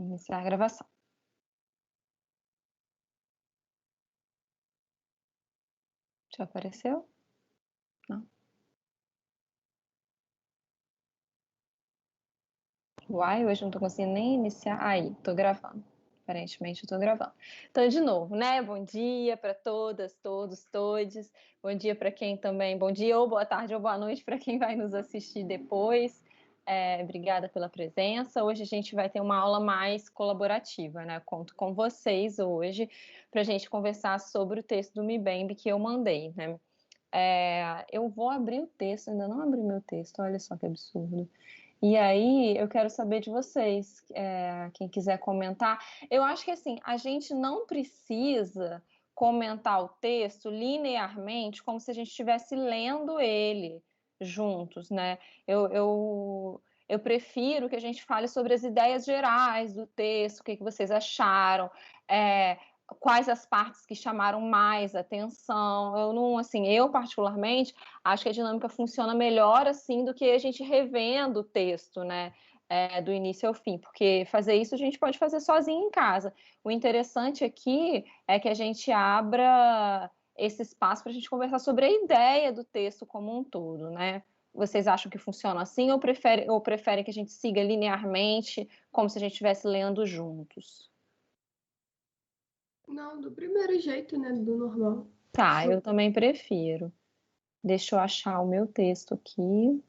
Iniciar a gravação. Já apareceu? Não. Uai, hoje não tô conseguindo nem iniciar. Aí, tô gravando. Aparentemente eu tô gravando. Então, de novo, né? Bom dia para todas, todos, todes. Bom dia para quem também. Bom dia ou boa tarde ou boa noite para quem vai nos assistir depois. Obrigada pela presença. Hoje a gente vai ter uma aula mais colaborativa, né? Conto com vocês hoje para a gente conversar sobre o texto do Mbembe que eu mandei, né? Eu vou abrir o texto, ainda não abri meu texto, olha só que absurdo. E aí, eu quero saber de vocês, quem quiser comentar. Eu acho que assim, a gente não precisa comentar o texto linearmente, como se a gente estivesse lendo ele juntos, né? Eu prefiro que a gente fale sobre as ideias gerais do texto, o que vocês acharam, quais as partes que chamaram mais atenção. Eu particularmente acho que a dinâmica funciona melhor assim do que a gente revendo o texto, né? Do início ao fim, porque fazer isso a gente pode fazer sozinho em casa. O interessante aqui é que a gente abra esse espaço para a gente conversar sobre a ideia do texto como um todo, né? Vocês acham que funciona assim ou preferem que a gente siga linearmente, como se a gente estivesse lendo juntos? Não, do primeiro jeito, né? Do normal. Tá, eu também prefiro. Deixa eu achar o meu texto aqui.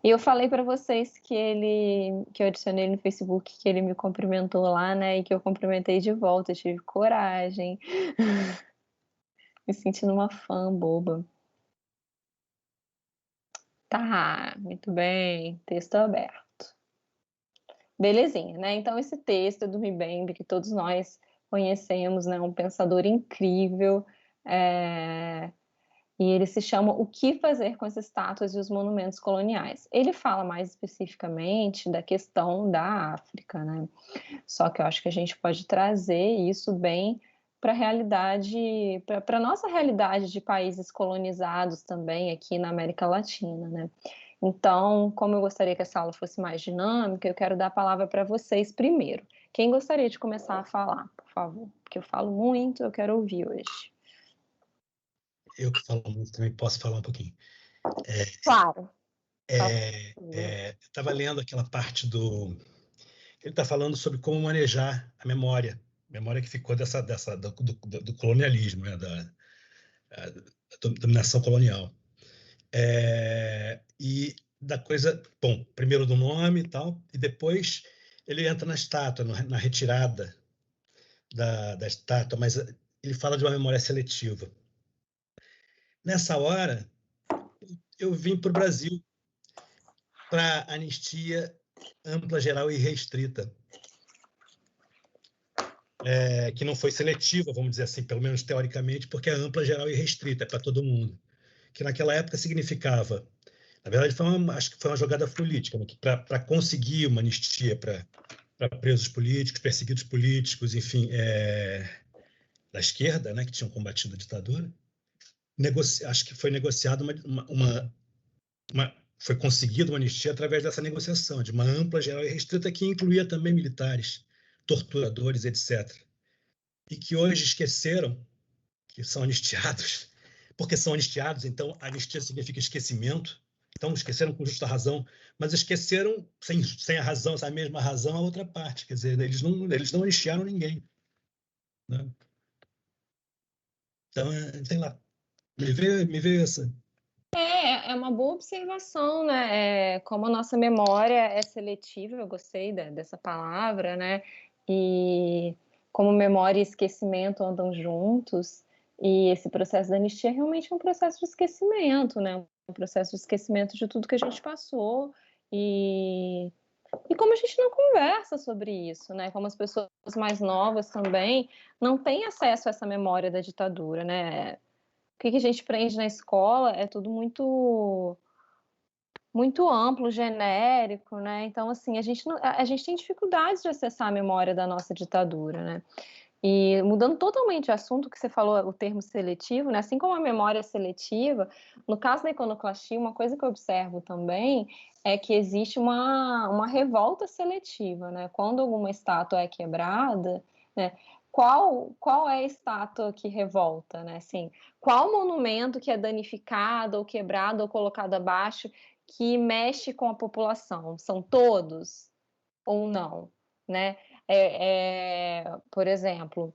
E eu falei para vocês que eu adicionei no Facebook, que ele me cumprimentou lá, né? E que eu cumprimentei de volta, eu tive coragem. Me sentindo uma fã boba. Tá, muito bem. Texto aberto. Belezinha, né? Então, esse texto é do Mbembe, que todos nós conhecemos, né? Um pensador incrível. E ele se chama O que fazer com as estátuas e os monumentos coloniais. Ele fala mais especificamente da questão da África, né? Só que eu acho que a gente pode trazer isso bem para a realidade, para a nossa realidade de países colonizados também aqui na América Latina, né? Então, como eu gostaria que essa aula fosse mais dinâmica, eu quero dar a palavra para vocês primeiro. Quem gostaria de começar a falar, por favor? Porque eu falo muito, eu quero ouvir hoje. Eu que falo muito também posso falar um pouquinho. Claro. Eu estava lendo aquela parte do... Ele está falando sobre como manejar a memória que ficou do colonialismo, né, da dominação colonial. E da coisa... Bom, primeiro do nome e tal, e depois ele entra na estátua, na retirada da estátua, mas ele fala de uma memória seletiva. Nessa hora, eu vim para o Brasil para anistia ampla, geral e restrita, que não foi seletiva, vamos dizer assim, pelo menos teoricamente, porque é ampla, geral e restrita, é para todo mundo. Que naquela época significava, na verdade, acho que foi uma jogada política, né, para conseguir uma anistia para presos políticos, perseguidos políticos, enfim, da esquerda, né, que tinham combatido a ditadura, acho que foi negociado foi conseguida uma anistia através dessa negociação, de uma ampla, geral e restrita que incluía também militares, torturadores, etc. E que hoje esqueceram que são anistiados, porque são anistiados, então anistia significa esquecimento, então esqueceram com justa razão, mas esqueceram sem a razão, sem a mesma razão, a outra parte, quer dizer, eles não anistiaram ninguém. Né? Então, sei lá, me veio essa... É uma boa observação, né? Como a nossa memória é seletiva, eu gostei dessa palavra, né? E como memória e esquecimento andam juntos, e esse processo da anistia é realmente um processo de esquecimento, né? Um processo de esquecimento de tudo que a gente passou, e como a gente não conversa sobre isso, né? Como as pessoas mais novas também não têm acesso a essa memória da ditadura, né? O que a gente aprende na escola é tudo muito muito amplo, genérico, né? Então, assim, a gente tem dificuldades de acessar a memória da nossa ditadura, né? E mudando totalmente de assunto, que você falou o termo seletivo, né? Assim como a memória seletiva, no caso da iconoclastia, uma coisa que eu observo também é que existe uma revolta seletiva, né? Quando alguma estátua é quebrada, né? Qual é a estátua que revolta, né? Assim, qual monumento que é danificado, ou quebrado, ou colocado abaixo, que mexe com a população? São todos ou não, né? Por exemplo,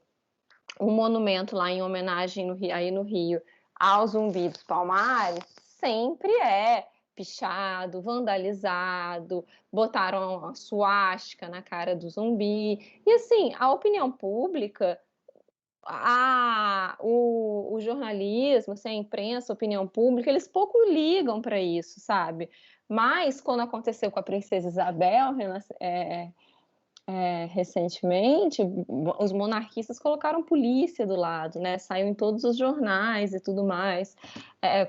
um monumento lá em homenagem aí no Rio ao Zumbi dos Palmares sempre é pichado, vandalizado, botaram a suástica na cara do zumbi. E assim, a opinião pública, o jornalismo, assim, a imprensa, a opinião pública, eles pouco ligam para isso, sabe? Mas quando aconteceu com a Princesa Isabel, recentemente, os monarquistas colocaram polícia do lado, né? Saiu em todos os jornais e tudo mais.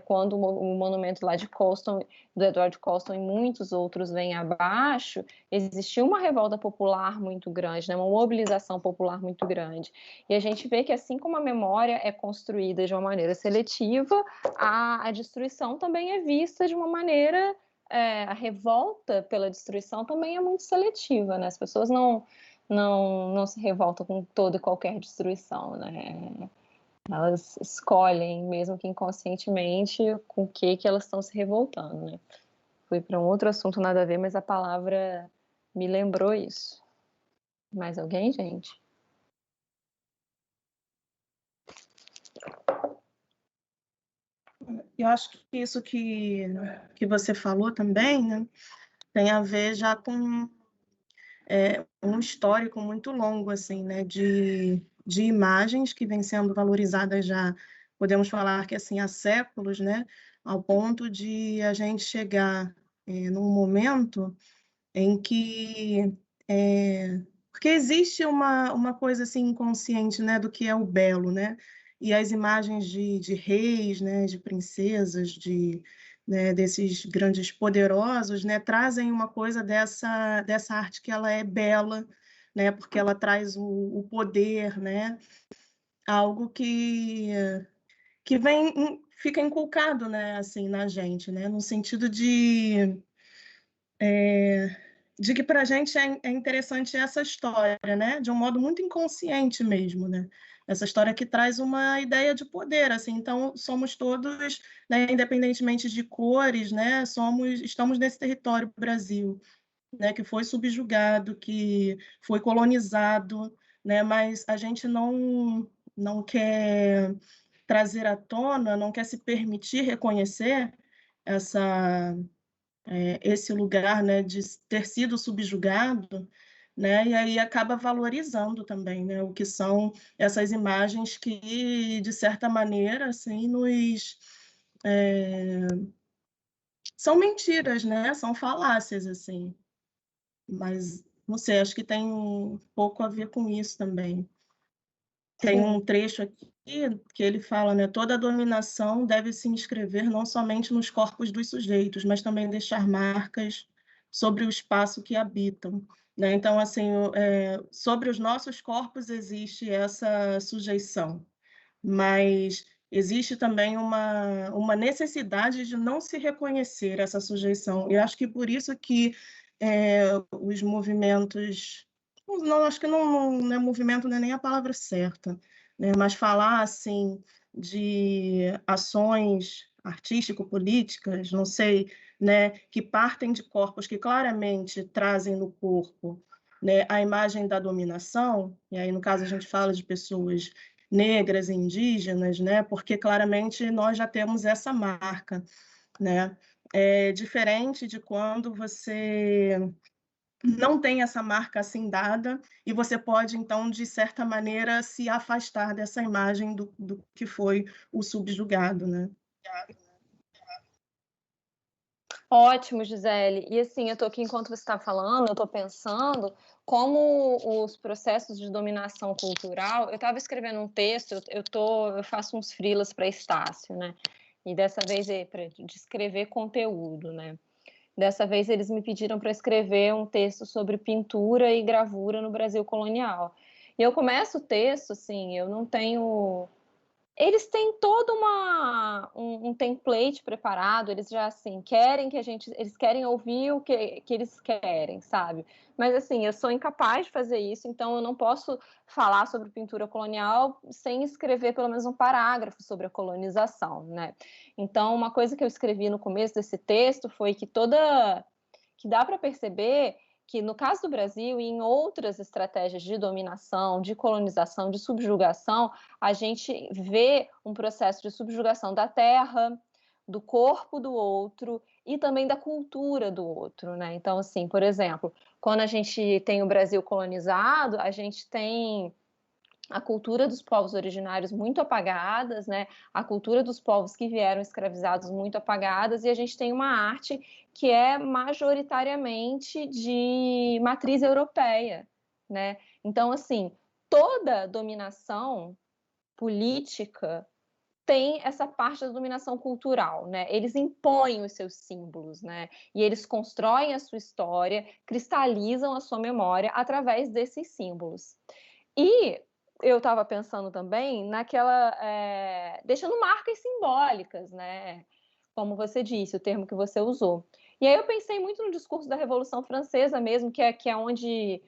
Quando o monumento lá de Colston, do Edward Colston e muitos outros vêm abaixo, existiu uma revolta popular muito grande, né? Uma mobilização popular muito grande. E a gente vê que assim como a memória é construída de uma maneira seletiva, a destruição também é vista de uma maneira a revolta pela destruição também é muito seletiva, né? As pessoas não se revoltam com toda e qualquer destruição, né? Elas escolhem, mesmo que inconscientemente, com o que elas estão se revoltando, né? Fui para um outro assunto nada a ver, mas a palavra me lembrou isso. Mais alguém, gente? Eu acho que isso que você falou também, né, tem a ver já com um histórico muito longo, assim, né, de imagens que vêm sendo valorizadas já, podemos falar que assim, há séculos, né, ao ponto de a gente chegar num momento em que porque existe uma coisa assim inconsciente, né, do que é o belo, né? E as imagens de reis, né, de princesas, né, desses grandes poderosos, né, trazem uma coisa dessa arte que ela é bela, né, porque ela traz o poder, né, algo que fica inculcado, né, assim, na gente, né, no sentido de que para a gente é interessante essa história, né? De um modo muito inconsciente mesmo, né? Essa história que traz uma ideia de poder, assim. Então, somos todos, né, independentemente de cores, né? Estamos nesse território Brasil, né? Que foi subjugado, que foi colonizado, né? Mas a gente não quer trazer à tona, não quer se permitir reconhecer esse lugar, né, de ter sido subjugado, né, e aí acaba valorizando também, né, o que são essas imagens que, de certa maneira, assim, são mentiras, né, são falácias, assim, mas, não sei, acho que tem um pouco a ver com isso também. Tem um trecho aqui que ele fala, né, toda dominação deve se inscrever não somente nos corpos dos sujeitos, mas também deixar marcas sobre o espaço que habitam, né? Então, assim, sobre os nossos corpos existe essa sujeição, mas existe também uma necessidade de não se reconhecer essa sujeição. E acho que por isso que os movimentos, não, acho que não é movimento, não é nem a palavra certa, né? Mas falar assim de ações artístico-políticas, não sei, né, que partem de corpos que claramente trazem no corpo, né, a imagem da dominação, e aí no caso a gente fala de pessoas negras e indígenas, né, porque claramente nós já temos essa marca, né? É diferente de quando você não tem essa marca assim dada e você pode, então, de certa maneira, se afastar dessa imagem do que foi o subjugado, né? Ótimo, Gisele. E assim, eu estou aqui enquanto você está falando, eu estou pensando como os processos de dominação cultural. Eu estava escrevendo um texto, eu faço uns freelas para Estácio, né? E dessa vez é para descrever conteúdo, né? Dessa vez eles me pediram para escrever um texto sobre pintura e gravura no Brasil colonial. E eu começo o texto, assim, eu não tenho... Eles têm todo um template preparado, eles já, assim, querem que eles querem ouvir o que eles querem, sabe? Mas, assim, eu sou incapaz de fazer isso, então eu não posso falar sobre pintura colonial sem escrever pelo menos um parágrafo sobre a colonização, né? Então, uma coisa que eu escrevi no começo desse texto foi que dá para perceber que, no caso do Brasil e em outras estratégias de dominação, de colonização, de subjugação, a gente vê um processo de subjugação da terra, do corpo do outro e também da cultura do outro, né? Então, assim, por exemplo, quando a gente tem o Brasil colonizado, a gente tem a cultura dos povos originários muito apagadas, né? A cultura dos povos que vieram escravizados muito apagadas, e a gente tem uma arte que é majoritariamente de matriz europeia, né? Então, assim, toda dominação política tem essa parte da dominação cultural, né? Eles impõem os seus símbolos, né? E eles constroem a sua história, cristalizam a sua memória através desses símbolos. E eu estava pensando também deixando marcas simbólicas, né? Como você disse, o termo que você usou. E aí eu pensei muito no discurso da Revolução Francesa mesmo, que é onde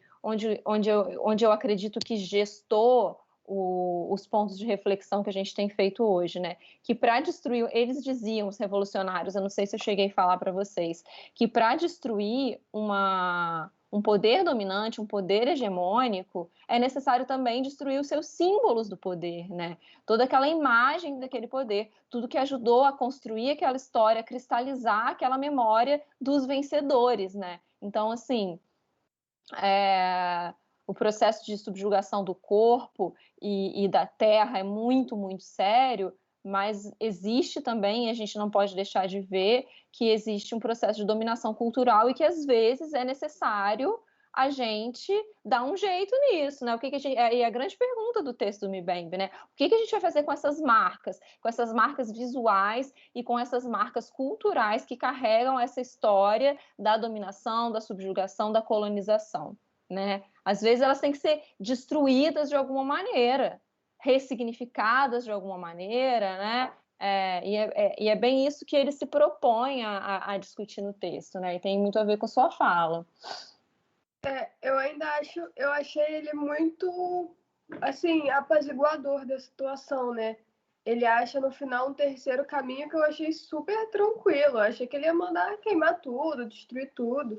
eu acredito que gestou os pontos de reflexão que a gente tem feito hoje, né? Que para destruir, eles diziam, os revolucionários, eu não sei se eu cheguei a falar para vocês, que para destruir um poder dominante, um poder hegemônico, é necessário também destruir os seus símbolos do poder, né? Toda aquela imagem daquele poder, tudo que ajudou a construir aquela história, cristalizar aquela memória dos vencedores, né? Então, assim, o processo de subjugação do corpo e da terra é muito, muito sério, mas existe também, a gente não pode deixar de ver, que existe um processo de dominação cultural e que, às vezes, é necessário a gente dar um jeito nisso, né? E a grande pergunta do texto do Mbembe, né? O que a gente vai fazer com essas marcas visuais e com essas marcas culturais que carregam essa história da dominação, da subjugação, da colonização, né? Às vezes elas têm que ser destruídas de alguma maneira, ressignificadas de alguma maneira, né? E é bem isso que ele se propõe a discutir no texto, né? E tem muito a ver com sua fala. Eu achei ele muito, assim, apaziguador da situação, né? Ele acha no final um terceiro caminho que eu achei super tranquilo. Eu achei que ele ia mandar queimar tudo, destruir tudo.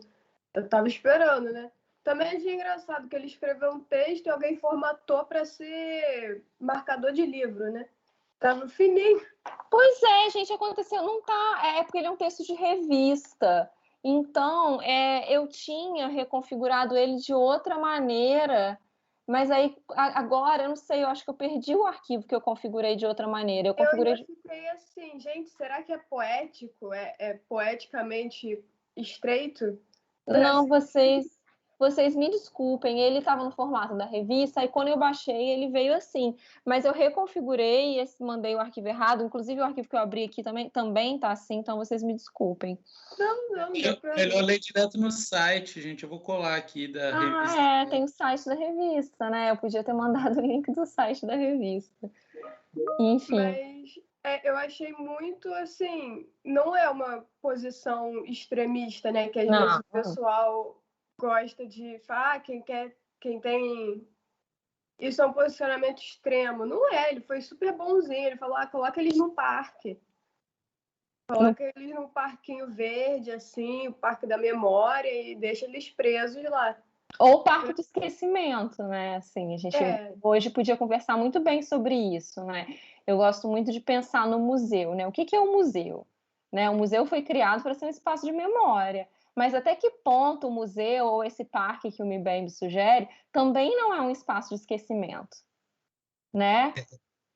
Eu tava esperando, né? Também achei engraçado que ele escreveu um texto e alguém formatou para ser marcador de livro, né? Tá no fininho. Pois é, gente, aconteceu, não tá, porque ele é um texto de revista. Então, eu tinha reconfigurado ele de outra maneira, mas aí agora, eu não sei, eu acho que eu perdi o arquivo que eu configurei de outra maneira. Eu ainda fiquei assim, gente, será que é poético? É poeticamente estreito? Não, vocês me desculpem, ele estava no formato da revista, e quando eu baixei, ele veio assim. Mas eu reconfigurei e mandei o arquivo errado, inclusive o arquivo que eu abri aqui também tá assim, então vocês me desculpem. Não, deu pra... Melhor ler direto no site, gente. Eu vou colar aqui da revista. Tem o site da revista, né? Eu podia ter mandado o link do site da revista. Enfim. Mas eu achei muito, assim, não é uma posição extremista, né? Que às vezes o pessoal gosta de falar, quem tem... Isso é um posicionamento extremo. Não é, ele foi super bonzinho. Ele falou, coloca eles num parque. Coloca eles num parquinho verde, assim, o parque da memória, e deixa eles presos lá. Ou o parque do esquecimento, né? Assim, a gente hoje podia conversar muito bem sobre isso, né? Eu gosto muito de pensar no museu, né? O que é um museu? Né? O museu foi criado para ser um espaço de memória. Mas até que ponto o museu ou esse parque que o Mbembe sugere também não é um espaço de esquecimento, né?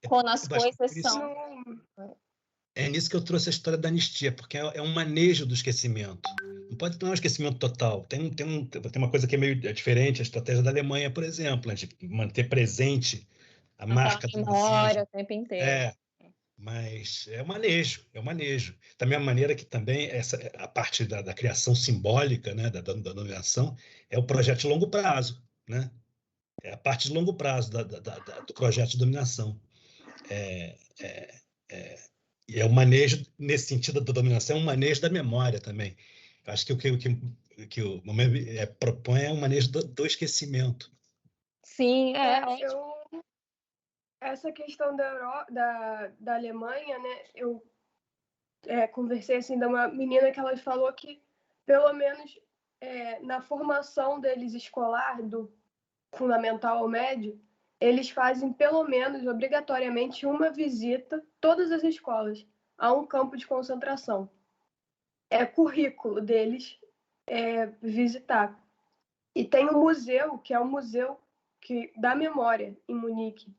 Quando as coisas são... É nisso que eu trouxe a história da anistia, porque é um manejo do esquecimento. Não pode ter um esquecimento total. Tem uma coisa que é meio diferente, a estratégia da Alemanha, por exemplo, de manter presente a marca do memória o tempo inteiro. Mas é o manejo. Da mesma maneira que também a parte da criação simbólica, né, da dominação, é o projeto de longo prazo, né? É a parte de longo prazo do projeto de dominação. E é o manejo, nesse sentido da dominação, é um manejo da memória também. Eu acho que o momento propõe é um manejo do esquecimento. Sim, essa questão da Alemanha, né? Eu conversei assim de uma menina que ela falou que, pelo menos na formação deles escolar, do fundamental ao médio, eles fazem pelo menos obrigatoriamente uma visita, todas as escolas, a um campo de concentração. É currículo deles visitar. E tem um museu, que é o Museu da Memória, em Munique,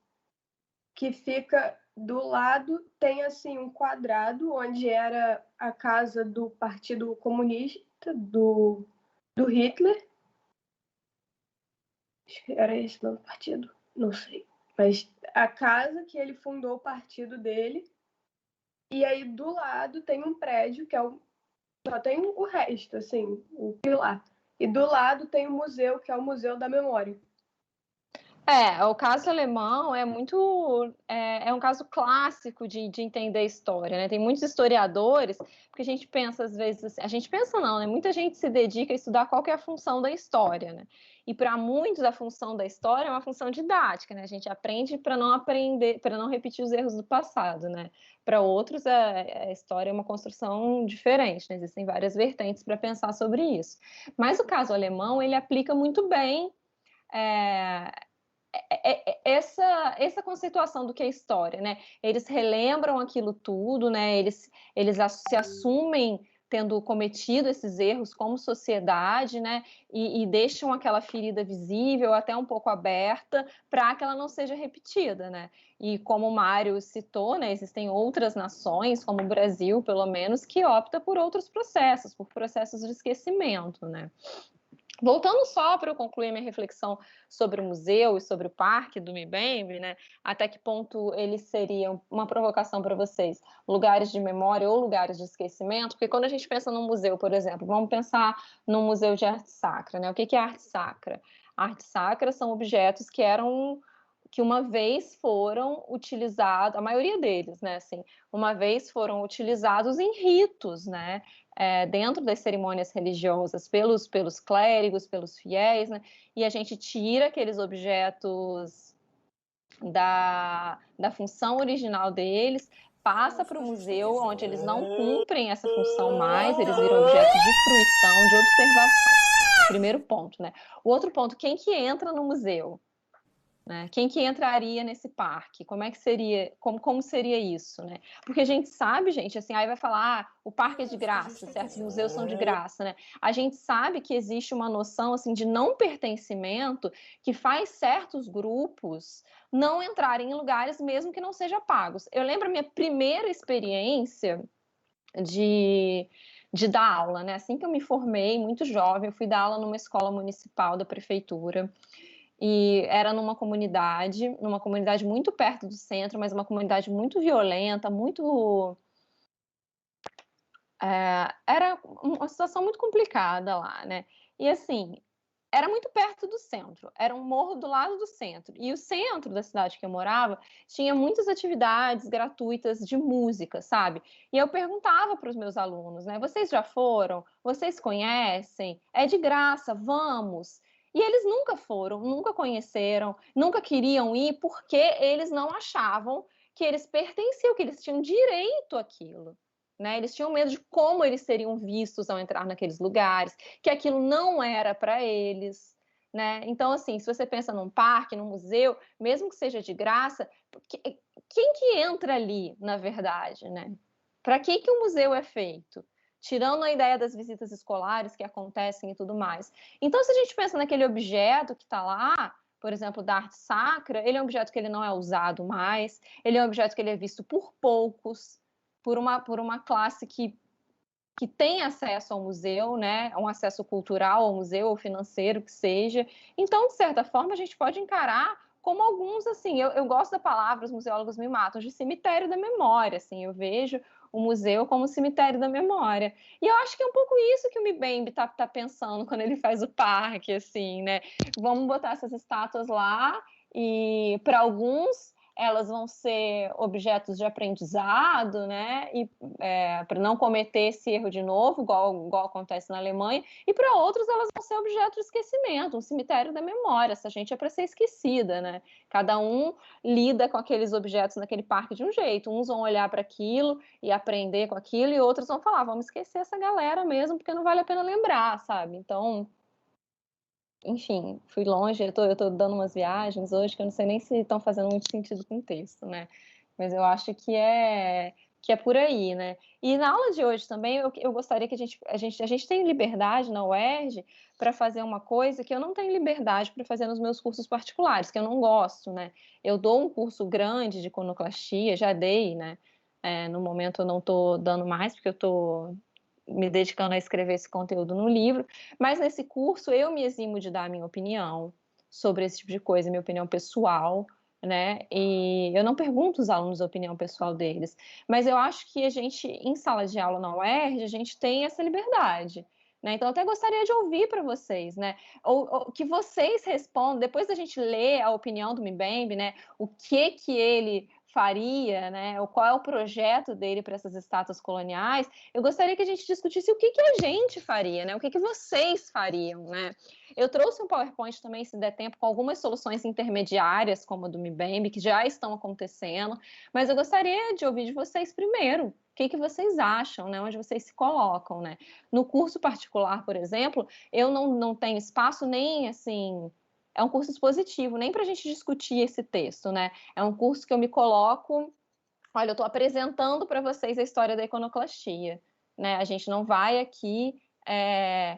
que fica do lado, tem assim um quadrado onde era a casa do Partido Comunista do Hitler. Acho que era esse o nome do partido, não sei. Mas a casa que ele fundou o partido dele, e aí do lado tem um prédio que só tem o resto, assim, o pilar. E do lado tem o museu, que é o Museu da Memória. O caso alemão é um caso clássico de entender a história, né? Tem muitos historiadores, porque a gente pensa às vezes assim, a gente pensa não, né? Muita gente se dedica a estudar qual que é a função da história, né? E para muitos a função da história é uma função didática, né? A gente aprende para não repetir os erros do passado, né? Para outros a história é uma construção diferente, né? Existem várias vertentes para pensar sobre isso. Mas o caso alemão ele aplica muito bem essa conceituação do que é história, né? Eles relembram aquilo tudo, né? Eles se assumem tendo cometido esses erros como sociedade, né? E deixam aquela ferida visível, até um pouco aberta, para que ela não seja repetida, né? E como o Mário citou, né? Existem outras nações, como o Brasil, pelo menos, que opta por outros processos, por processos de esquecimento, né? Voltando só para eu concluir minha reflexão sobre o museu e sobre o parque do MIBEMB, né? Até que ponto eles seriam uma provocação para vocês, lugares de memória ou lugares de esquecimento? Porque quando a gente pensa num museu, por exemplo, vamos pensar num museu de arte sacra, né? O que é arte sacra? Arte sacra são objetos que uma vez foram utilizados, a maioria deles, né? Assim, uma vez foram utilizados em ritos, né? Dentro das cerimônias religiosas pelos clérigos, pelos fiéis, né? E a gente tira aqueles objetos da função original deles, passa para o museu, onde eles não cumprem essa função mais, eles viram objetos de fruição, de observação. Primeiro ponto, né? O outro ponto, quem que entra no museu? Né? Quem que entraria nesse parque? Como é que seria? Como seria isso, né? Porque a gente sabe, gente, assim, aí vai falar, o parque é de graça, certos museus são de graça, né? A gente sabe que existe uma noção assim de não pertencimento que faz certos grupos não entrarem em lugares mesmo que não sejam pagos. Eu lembro a minha primeira experiência de dar aula, né? Assim que eu me formei, muito jovem, eu fui dar aula numa escola municipal da prefeitura. E era numa comunidade muito perto do centro, mas uma comunidade muito violenta, era uma situação muito complicada lá, né? E assim, era muito perto do centro, era um morro do lado do centro. E o centro da cidade que eu morava tinha muitas atividades gratuitas de música, sabe? E eu perguntava para os meus alunos, né? Vocês já foram? Vocês conhecem? É de graça, vamos! E eles nunca foram, nunca conheceram, nunca queriam ir porque eles não achavam que eles pertenciam, que eles tinham direito àquilo. Né? Eles tinham medo de como eles seriam vistos ao entrar naqueles lugares, que aquilo não era para eles. Né? Então, assim, se você pensa num parque, num museu, mesmo que seja de graça, quem que entra ali, na verdade? Né? Para que o museu é feito? Tirando a ideia das visitas escolares que acontecem e tudo mais. Então, se a gente pensa naquele objeto que está lá, por exemplo, da arte sacra, ele é um objeto que ele não é usado mais, ele é um objeto que ele é visto por poucos, por uma classe que tem acesso ao museu, né, um acesso cultural ao museu, ou financeiro, que seja. Então, de certa forma, a gente pode encarar como alguns, assim, eu gosto da palavra, os museólogos me matam, de cemitério da memória, assim, eu vejo o museu como cemitério da memória. E eu acho que é um pouco isso que o Mbembe tá pensando quando ele faz o parque, assim, né? Vamos botar essas estátuas lá e, para alguns, elas vão ser objetos de aprendizado, né? E para não cometer esse erro de novo, igual acontece na Alemanha. E para outros, elas vão ser objeto de esquecimento, um cemitério da memória. Essa gente é para ser esquecida, né? Cada um lida com aqueles objetos naquele parque de um jeito. Uns vão olhar para aquilo e aprender com aquilo, e outros vão falar, vamos esquecer essa galera mesmo, porque não vale a pena lembrar, sabe? Então, enfim, fui longe, eu tô dando umas viagens hoje que eu não sei nem se estão fazendo muito sentido com o texto, né? Mas eu acho que é por aí, né? E na aula de hoje também, eu gostaria que a gente tem liberdade na UERJ para fazer uma coisa que eu não tenho liberdade para fazer nos meus cursos particulares, que eu não gosto, né? Eu dou um curso grande de iconoclastia, já dei, né? No momento eu não estou dando mais, porque eu estou me dedicando a escrever esse conteúdo no livro, mas nesse curso eu me eximo de dar a minha opinião sobre esse tipo de coisa, minha opinião pessoal, né? E eu não pergunto aos alunos a opinião pessoal deles, mas eu acho que a gente, em sala de aula na UERJ, a gente tem essa liberdade. Né? Então, eu até gostaria de ouvir para vocês, né? Ou que vocês respondam, depois da gente ler a opinião do Mbembe, né? O que ele faria, né? Ou qual é o projeto dele para essas estátuas coloniais? Eu gostaria que a gente discutisse o que a gente faria, né? O que vocês fariam, né? Eu trouxe um PowerPoint também, se der tempo, com algumas soluções intermediárias, como a do Mbembe, que já estão acontecendo, mas eu gostaria de ouvir de vocês primeiro. O que vocês acham, né? Onde vocês se colocam, né? No curso particular, por exemplo, eu não tenho espaço nem, assim... É um curso expositivo, nem para a gente discutir esse texto, né? É um curso que eu me coloco... Olha, eu estou apresentando para vocês a história da iconoclastia, né? A gente não vai aqui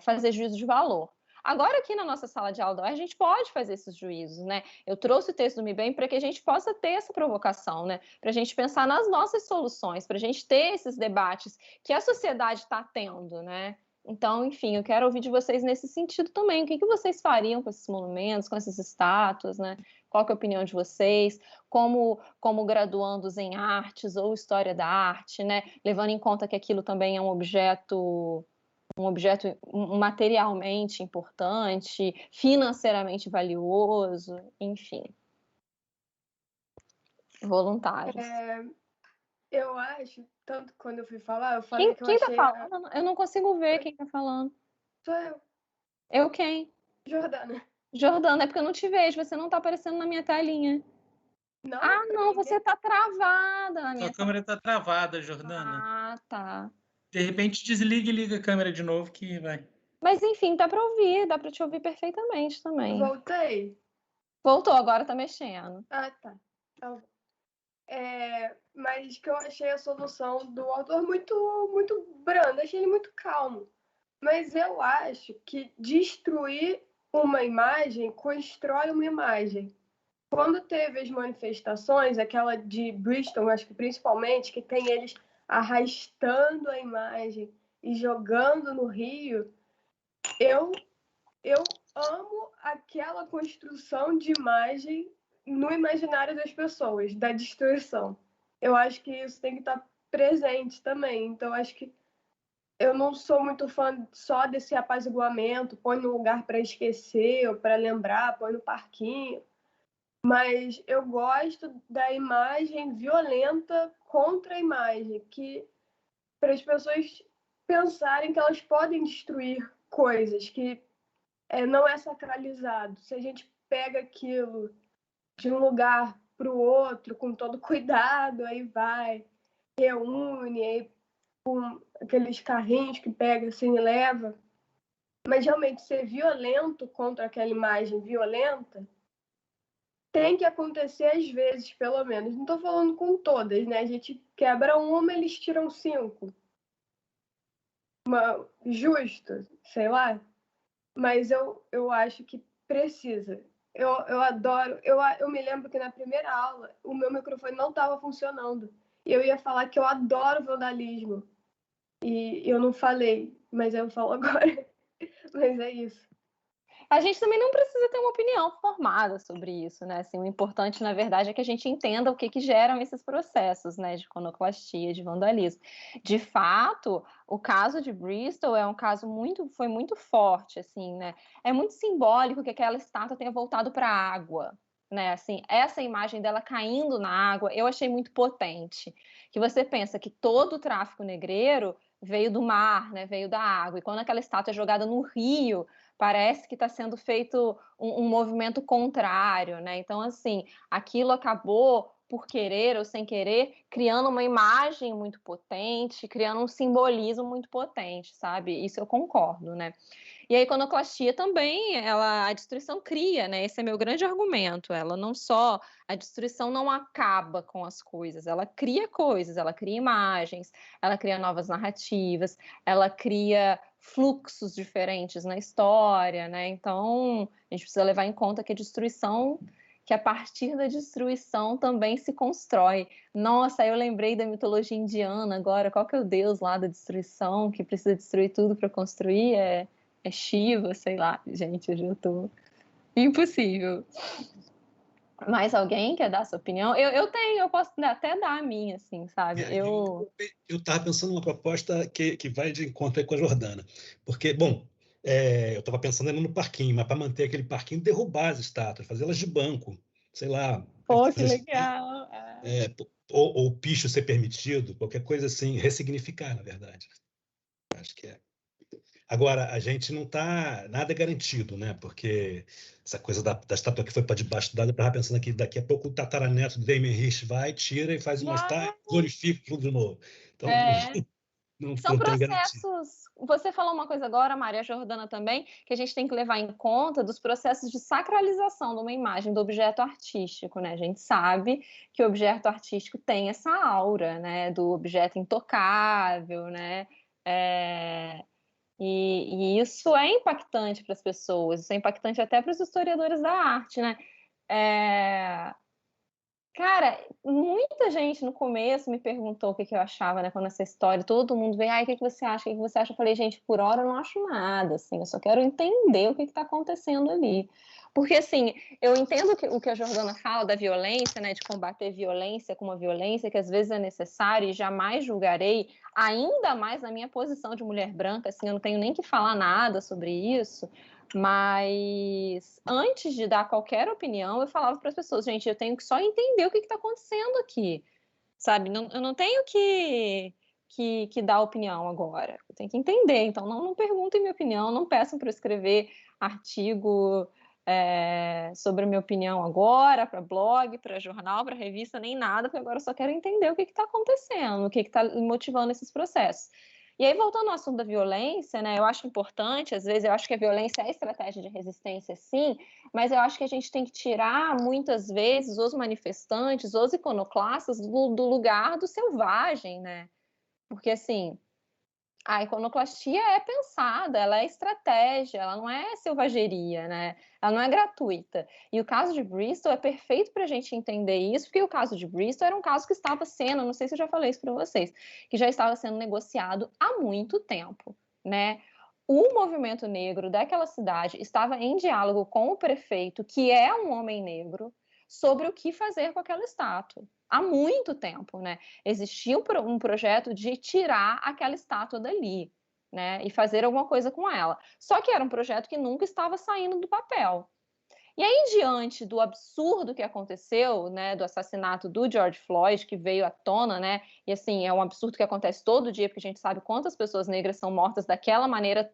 fazer juízo de valor. Agora, aqui na nossa sala de aula, a gente pode fazer esses juízos, né? Eu trouxe o texto do Mbembe para que a gente possa ter essa provocação, né? Para a gente pensar nas nossas soluções, para a gente ter esses debates que a sociedade está tendo, né? Então, enfim, eu quero ouvir de vocês nesse sentido também. O que vocês fariam com esses monumentos, com essas estátuas, né? Qual que é a opinião de vocês? Como graduandos em artes ou história da arte, né? Levando em conta que aquilo também é um objeto materialmente importante, financeiramente valioso, enfim. Voluntários. Eu acho, tanto quando eu fui falar, eu falei que eu achei... Quem tá falando? Eu não consigo ver quem tá falando. Sou eu. Eu quem? Jordana. Jordana, é porque eu não te vejo, você não tá aparecendo na minha telinha. Não, não, você tá travada na minha Sua câmera tá travada, Jordana. Ah, tá. De repente desliga e liga a câmera de novo que vai. Mas enfim, dá para ouvir, dá para te ouvir perfeitamente também. Voltei. Voltou, agora tá mexendo. Ah, tá. Mas que eu achei a solução do autor muito, muito branda, achei ele muito calmo. Mas eu acho que destruir uma imagem constrói uma imagem. Quando teve as manifestações, aquela de Bristol, acho que principalmente, que tem eles arrastando a imagem e jogando no rio, eu amo aquela construção de imagem no imaginário das pessoas, da destruição. Eu acho que isso tem que estar presente também. Então, acho que eu não sou muito fã só desse apaziguamento, põe no lugar para esquecer ou para lembrar, põe no parquinho. Mas eu gosto da imagem violenta contra a imagem, que para as pessoas pensarem que elas podem destruir coisas, que não é sacralizado. Se a gente pega aquilo de um lugar para o outro com todo cuidado, aí vai, reúne, aí com aqueles carrinhos que pega assim e leva. Mas realmente ser violento contra aquela imagem violenta tem que acontecer às vezes, pelo menos. Não estou falando com todas, né? A gente quebra uma, eles tiram 5. Justo, sei lá. Mas eu acho que precisa. Eu adoro. Eu me lembro que na primeira aula o meu microfone não estava funcionando. E eu ia falar que eu adoro vandalismo. E eu não falei, mas eu falo agora. Mas é isso. a gente também não precisa ter uma opinião formada sobre isso, né? Assim, o importante, na verdade, é que a gente entenda o que geram esses processos, né, de iconoclastia, de vandalismo. De fato, o caso de Bristol é um caso foi muito forte, assim, né? É muito simbólico que aquela estátua tenha voltado para a água, né? Assim, essa imagem dela caindo na água, eu achei muito potente. Que você pensa que todo o tráfico negreiro veio do mar, né? Veio da água. E quando aquela estátua é jogada no rio, parece que está sendo feito um movimento contrário, né? Então, assim, aquilo acabou, por querer ou sem querer, criando uma imagem muito potente, criando um simbolismo muito potente, sabe? Isso eu concordo, né? E a iconoclastia também, a destruição cria, né? Esse é meu grande argumento. A destruição não acaba com as coisas, ela cria coisas, ela cria imagens, ela cria novas narrativas, ela cria fluxos diferentes na história, né? Então, a gente precisa levar em conta que que a partir da destruição também se constrói. Nossa, eu lembrei da mitologia indiana agora, qual que é o deus lá da destruição, que precisa destruir tudo para construir? É Shiva, sei lá. Gente, eu já tô... Impossível. Mais alguém quer dar sua opinião? Eu posso até dar a minha, assim, sabe? Eu estava pensando numa proposta que vai de encontro com a Jordana. Porque, bom, eu estava pensando ainda no parquinho, mas para manter aquele parquinho, derrubar as estátuas, fazê-las de banco, sei lá. Pô, que legal! Ou o picho ser permitido, qualquer coisa assim, ressignificar, na verdade. Acho que é. Agora, a gente não está nada garantido, né? Porque essa coisa da estátua que foi para debaixo d'água, eu estava pensando aqui, daqui a pouco o tataraneto do Damien Hirst vai, tira e faz uma estátua, glorifica tudo de novo. Então, São não tem garantia. processos. Você falou uma coisa agora, Maria Jordana, também, que a gente tem que levar em conta dos processos de sacralização de uma imagem, do objeto artístico, né? A gente sabe que o objeto artístico tem essa aura, né? Do objeto intocável, né? E isso é impactante para as pessoas, isso é impactante até para os historiadores da arte, né? Cara, muita gente no começo me perguntou o que eu achava, né, quando essa história, todo mundo veio, o que você acha, o que você acha? Eu falei, gente, por hora eu não acho nada, assim, eu só quero entender o que está acontecendo ali. Porque, assim, eu entendo o que a Jordana fala da violência, né, de combater violência com uma violência que às vezes é necessária e jamais julgarei, ainda mais na minha posição de mulher branca, assim, eu não tenho nem que falar nada sobre isso, mas antes de dar qualquer opinião, eu falava para as pessoas, gente, eu tenho que só entender o que está acontecendo aqui, sabe? Eu não tenho que dar opinião agora, eu tenho que entender. Então, não perguntem minha opinião, não peçam para eu escrever artigo sobre a minha opinião agora, para blog, para jornal, para revista, nem nada, porque agora eu só quero entender o que está acontecendo, o que está motivando esses processos. E aí, voltando ao assunto da violência, né, eu acho importante, às vezes, eu acho que a violência é estratégia de resistência, sim, mas eu acho que a gente tem que tirar, muitas vezes, os manifestantes, os iconoclastas, do lugar do selvagem, né? Porque, assim, a iconoclastia é pensada, ela é estratégia, ela não é selvageria, né? Ela não é gratuita. E o caso de Bristol é perfeito para a gente entender isso, porque o caso de Bristol era um caso que estava sendo, não sei se eu já falei isso para vocês, que já estava sendo negociado há muito tempo, né? O movimento negro daquela cidade estava em diálogo com o prefeito, que é um homem negro, sobre o que fazer com aquela estátua. Há muito tempo, né? Existia um projeto de tirar aquela estátua dali, né? E fazer alguma coisa com ela. Só que era um projeto que nunca estava saindo do papel. E aí, diante do absurdo que aconteceu, né, do assassinato do George Floyd, que veio à tona, né, e assim, é um absurdo que acontece todo dia, porque a gente sabe quantas pessoas negras são mortas daquela maneira,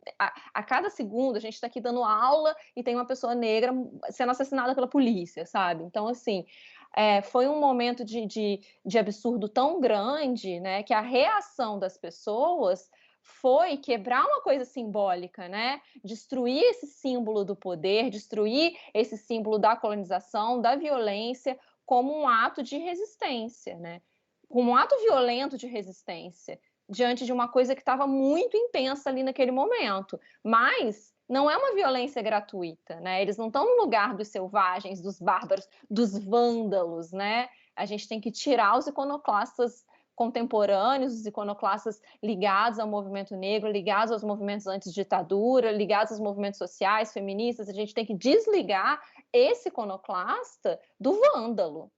a cada segundo a gente está aqui dando aula e tem uma pessoa negra sendo assassinada pela polícia, sabe? Então, assim, foi um momento de absurdo tão grande, né, que a reação das pessoas foi quebrar uma coisa simbólica, né? Destruir esse símbolo do poder, destruir esse símbolo da colonização, da violência, como um ato de resistência, né? Como um ato violento de resistência, diante de uma coisa que estava muito intensa ali naquele momento. Mas não é uma violência gratuita, né? Eles não estão no lugar dos selvagens, dos bárbaros, dos vândalos, né? A gente tem que tirar os iconoclastas contemporâneos, os iconoclastas ligados ao movimento negro, ligados aos movimentos anti-ditadura, ligados aos movimentos sociais, feministas. A gente tem que desligar esse iconoclasta do vândalo,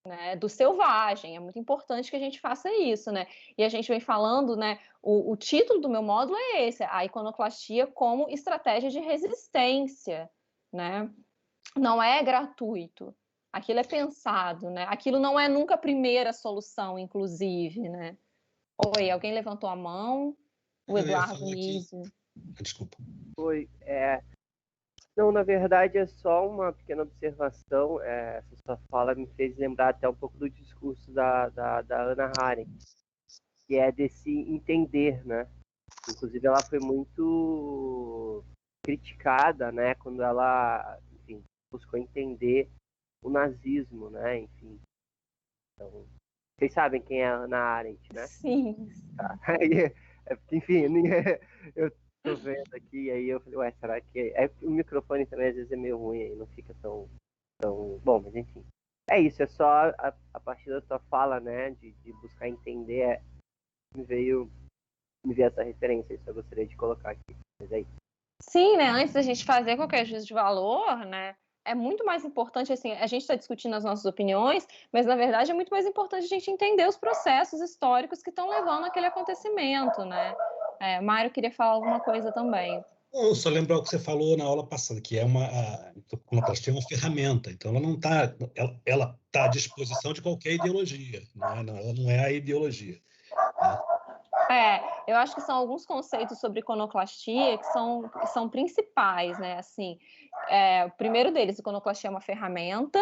né, do selvagem. É muito importante que a gente faça isso, né? E a gente vem falando, né, o título do meu módulo é esse, a iconoclastia como estratégia de resistência, né? Não é gratuito, aquilo é pensado, né? Aquilo não é nunca a primeira solução, inclusive, né? Oi, alguém levantou a mão? O Eduardo Nísio. Desculpa. Oi, não, na verdade é só uma pequena observação. Essa sua fala me fez lembrar até um pouco do discurso da Hannah Arendt, que é desse entender, né? Inclusive ela foi muito criticada, né? Quando ela, enfim, buscou entender o nazismo, né? Enfim, então, vocês sabem quem é a Hannah Arendt, né? Sim. Tá. Enfim, eu tô vendo aqui, aí eu falei, ué, será que... o microfone também às vezes é meio ruim, aí não fica tão... Bom, mas enfim. É isso, é só a partir da sua fala, né, de buscar entender, me veio essa referência, isso eu gostaria de colocar aqui. Mas é isso. Sim, né, antes da gente fazer qualquer juízo de valor, né, é muito mais importante, assim, a gente está discutindo as nossas opiniões, mas, na verdade, é muito mais importante a gente entender os processos históricos que estão levando àquele acontecimento, né? Mário queria falar alguma coisa também. Não, só lembrar o que você falou na aula passada, que a iconoclastia é uma ferramenta, então ela não está, ela está à disposição de qualquer ideologia, ela não é a ideologia. Eu acho que são alguns conceitos sobre iconoclastia que são principais, né? Assim, o primeiro deles, iconoclastia é uma ferramenta.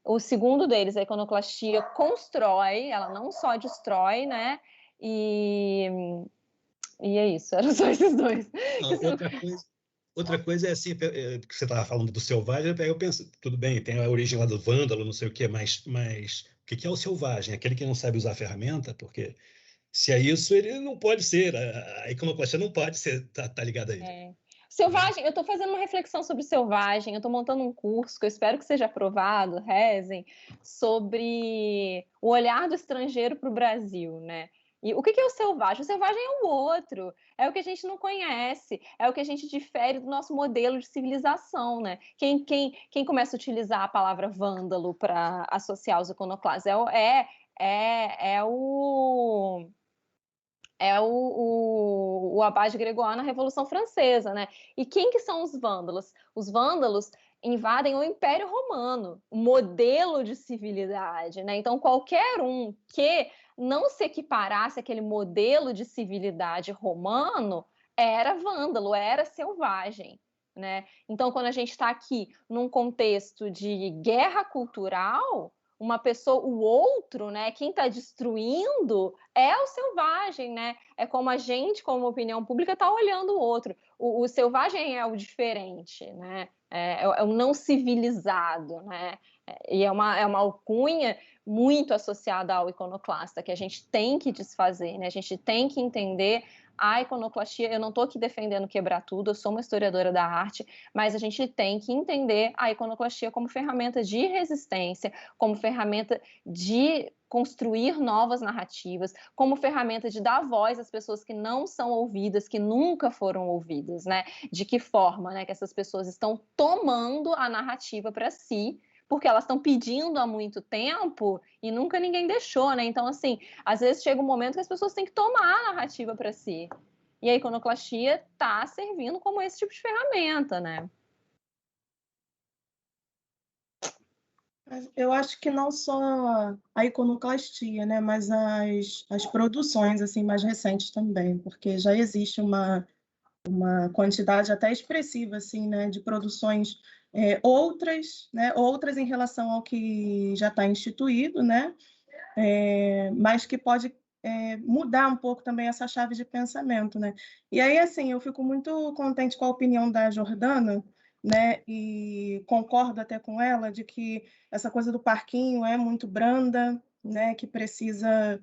O segundo deles, a iconoclastia constrói, ela não só destrói, né? E é isso, eram só esses dois. Outra coisa é assim, que você estava falando do selvagem, eu penso, tudo bem, tem a origem lá do vândalo, não sei o quê, mas o que é o selvagem? Aquele que não sabe usar a ferramenta, porque se é isso, ele não pode ser, a iconoclastia não pode ser, tá ligada a ele. Selvagem, eu estou fazendo uma reflexão sobre selvagem, eu estou montando um curso que eu espero que seja aprovado, rezem, sobre o olhar do estrangeiro para o Brasil, né? E o que é o selvagem? O selvagem é o outro, é o que a gente não conhece, é o que a gente difere do nosso modelo de civilização, né? Quem começa a utilizar a palavra vândalo para associar os iconoclastas o abade Gregoire na Revolução Francesa, né? E quem que são os vândalos? Os vândalos invadem o Império Romano, o modelo de civilidade, né? Então, qualquer um que não se equiparasse àquele modelo de civilidade romano era vândalo, era selvagem, né? Então, quando a gente está aqui num contexto de guerra cultural, uma pessoa, o outro, né? Quem está destruindo é o selvagem, né? É como a gente, como opinião pública, está olhando o outro. O selvagem é o diferente, né? É o não civilizado, né? E é uma alcunha muito associada ao iconoclasta, que a gente tem que desfazer, né? A gente tem que entender a iconoclastia. Eu não estou aqui defendendo quebrar tudo, eu sou uma historiadora da arte, mas a gente tem que entender a iconoclastia como ferramenta de resistência, como ferramenta de construir novas narrativas, como ferramenta de dar voz às pessoas que não são ouvidas, que nunca foram ouvidas, né? De que forma, né, que essas pessoas estão tomando a narrativa para si, porque elas estão pedindo há muito tempo e nunca ninguém deixou, né? Então, assim, às vezes chega um momento que as pessoas têm que tomar a narrativa para si. E a iconoclastia está servindo como esse tipo de ferramenta, né? Eu acho que não só a iconoclastia, né, mas as produções assim mais recentes também, porque já existe uma quantidade até expressiva assim, né, de produções outras em relação ao que já está instituído, né, mas que pode mudar um pouco também essa chave de pensamento, né? E aí, assim, eu fico muito contente com a opinião da Jordana, né? E concordo até com ela de que essa coisa do parquinho é muito branda, né? Que precisa,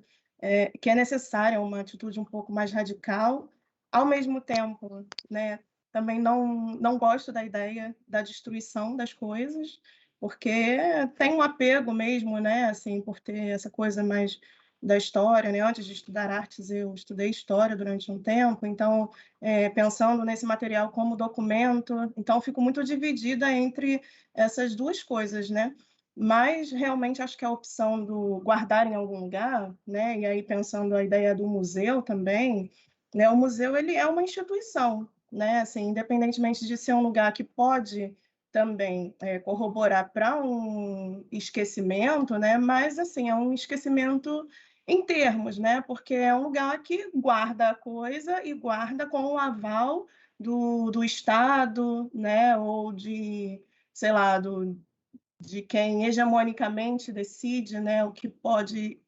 que é necessária uma atitude um pouco mais radical. Ao mesmo tempo, né? Também não gosto da ideia da destruição das coisas, porque tem um apego mesmo, né? Assim, por ter essa coisa mais da história, né? Antes de estudar artes, eu estudei história durante um tempo, então, pensando nesse material como documento, então fico muito dividida entre essas duas coisas, né? Mas realmente acho que a opção do guardar em algum lugar, né? E aí pensando a ideia do museu também, né? O museu ele é uma instituição, né? Assim, independentemente de ser um lugar que pode também corroborar para um esquecimento, né? Mas assim é um esquecimento em termos, né? Porque é um lugar que guarda a coisa e guarda com o aval do Estado, né? Ou de, sei lá, de quem hegemonicamente decide, né? O que pode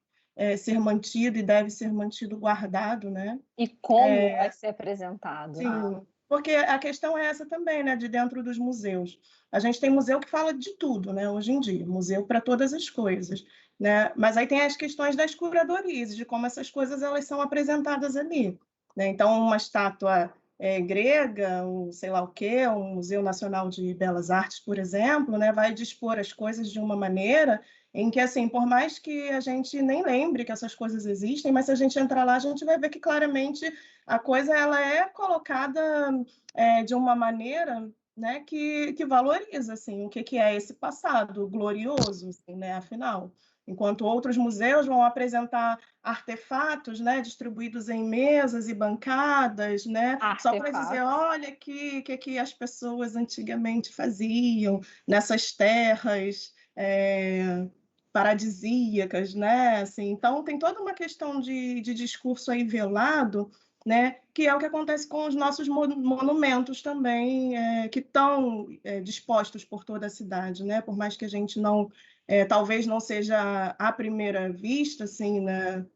ser mantido e deve ser mantido guardado, né? E como vai ser apresentado. Sim, porque a questão é essa também, né? De dentro dos museus. A gente tem museu que fala de tudo, né? Hoje em dia, museu para todas as coisas, né? Mas aí tem as questões das curadorias, de como essas coisas elas são apresentadas ali, né? Então, uma estátua grega, ou sei lá o quê, um Museu Nacional de Belas Artes, por exemplo, né? Vai dispor as coisas de uma maneira em que, assim, por mais que a gente nem lembre que essas coisas existem, mas se a gente entrar lá, a gente vai ver que claramente a coisa ela é colocada de uma maneira, né, que valoriza assim, o que é esse passado glorioso, assim, né, afinal. Enquanto outros museus vão apresentar artefatos, né, distribuídos em mesas e bancadas, né, só para dizer, olha que as pessoas antigamente faziam nessas terras paradisíacas, né? Assim, então tem toda uma questão de discurso aí velado, né? Que é o que acontece com os nossos monumentos também, que estão dispostos por toda a cidade, né? Por mais que a gente não, talvez não seja à primeira vista, assim, né?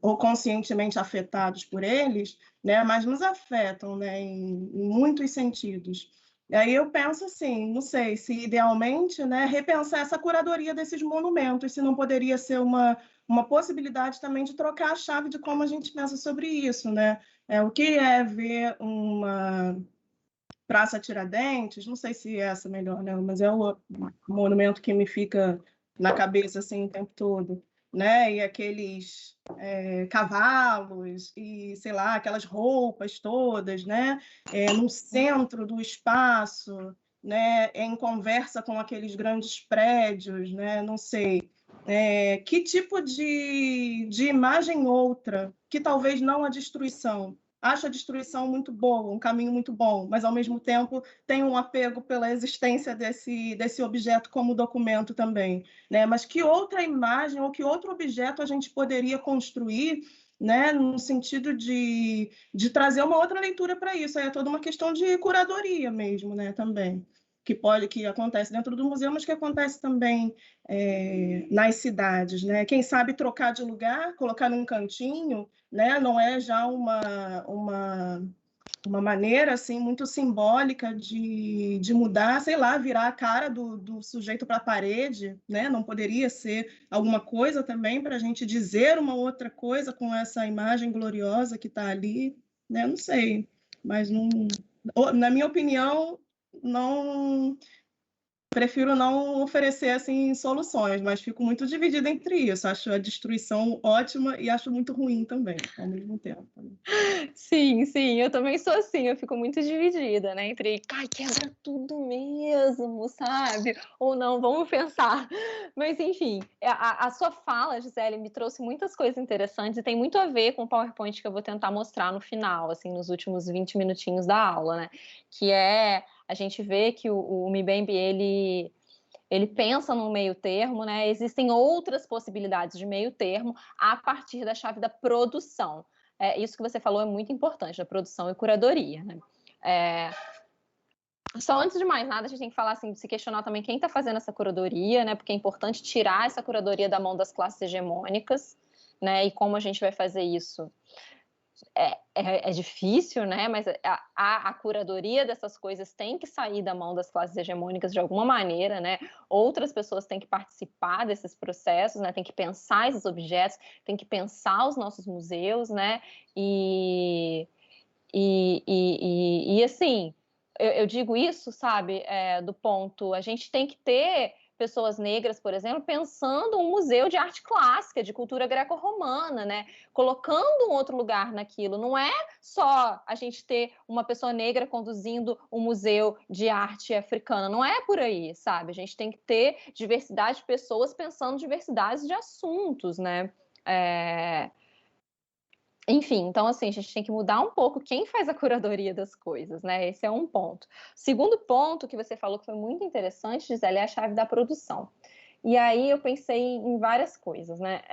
Ou conscientemente afetados por eles, né? Mas nos afetam, né? Em muitos sentidos. E aí eu penso assim, não sei se idealmente, né, repensar essa curadoria desses monumentos, se não poderia ser uma possibilidade também de trocar a chave de como a gente pensa sobre isso, né? O que é ver uma Praça Tiradentes, não sei se é essa melhor, né? Mas é o monumento que me fica na cabeça assim o tempo todo, né? E aqueles cavalos e sei lá aquelas roupas todas, né? No centro do espaço, né? Em conversa com aqueles grandes prédios, né? Não sei. Que tipo de imagem outra, que talvez não a destruição, acho a destruição muito boa, um caminho muito bom, mas ao mesmo tempo tem um apego pela existência desse objeto como documento também, né? Mas que outra imagem ou que outro objeto a gente poderia construir, né? No sentido de trazer uma outra leitura para isso, aí é toda uma questão de curadoria mesmo, né? Também que acontece dentro do museu, mas que acontece também nas cidades, né? Quem sabe trocar de lugar, colocar num cantinho, né? Não é já uma maneira assim muito simbólica de mudar, sei lá, virar a cara do sujeito para a parede, né? Não poderia ser alguma coisa também para a gente dizer uma outra coisa com essa imagem gloriosa que está ali, né? Não sei, mas não, na minha opinião, não prefiro não oferecer assim soluções, mas fico muito dividida entre isso. Acho a destruição ótima e acho muito ruim também, ao mesmo tempo. Sim, eu também sou assim, eu fico muito dividida, né? Entre, ai, quebra tudo mesmo, sabe? Ou não, vamos pensar. Mas, enfim, a sua fala, Gisele, me trouxe muitas coisas interessantes e tem muito a ver com o PowerPoint que eu vou tentar mostrar no final, assim, nos últimos 20 minutinhos da aula, né? Que é a gente vê que o Mbembe, ele pensa no meio termo, né? Existem outras possibilidades de meio termo a partir da chave da produção. Isso que você falou é muito importante, da produção e curadoria, né? Só antes de mais nada, a gente tem que falar assim, de se questionar também quem está fazendo essa curadoria, né? Porque é importante tirar essa curadoria da mão das classes hegemônicas, né? E como a gente vai fazer isso? É difícil, né? Mas a curadoria dessas coisas tem que sair da mão das classes hegemônicas de alguma maneira, né? Outras pessoas têm que participar desses processos, né? Tem que pensar esses objetos, tem que pensar os nossos museus, né? E assim, eu digo isso, sabe? Do ponto, a gente tem que ter pessoas negras, por exemplo, pensando um museu de arte clássica, de cultura greco-romana, né? Colocando um outro lugar naquilo. Não é só a gente ter uma pessoa negra conduzindo um museu de arte africana, não é por aí, sabe? A gente tem que ter diversidade de pessoas pensando diversidade de assuntos, né? Enfim, então assim, a gente tem que mudar um pouco quem faz a curadoria das coisas, né? Esse é um ponto. Segundo ponto que você falou que foi muito interessante, Gisele, é a chave da produção. E aí eu pensei em várias coisas, né?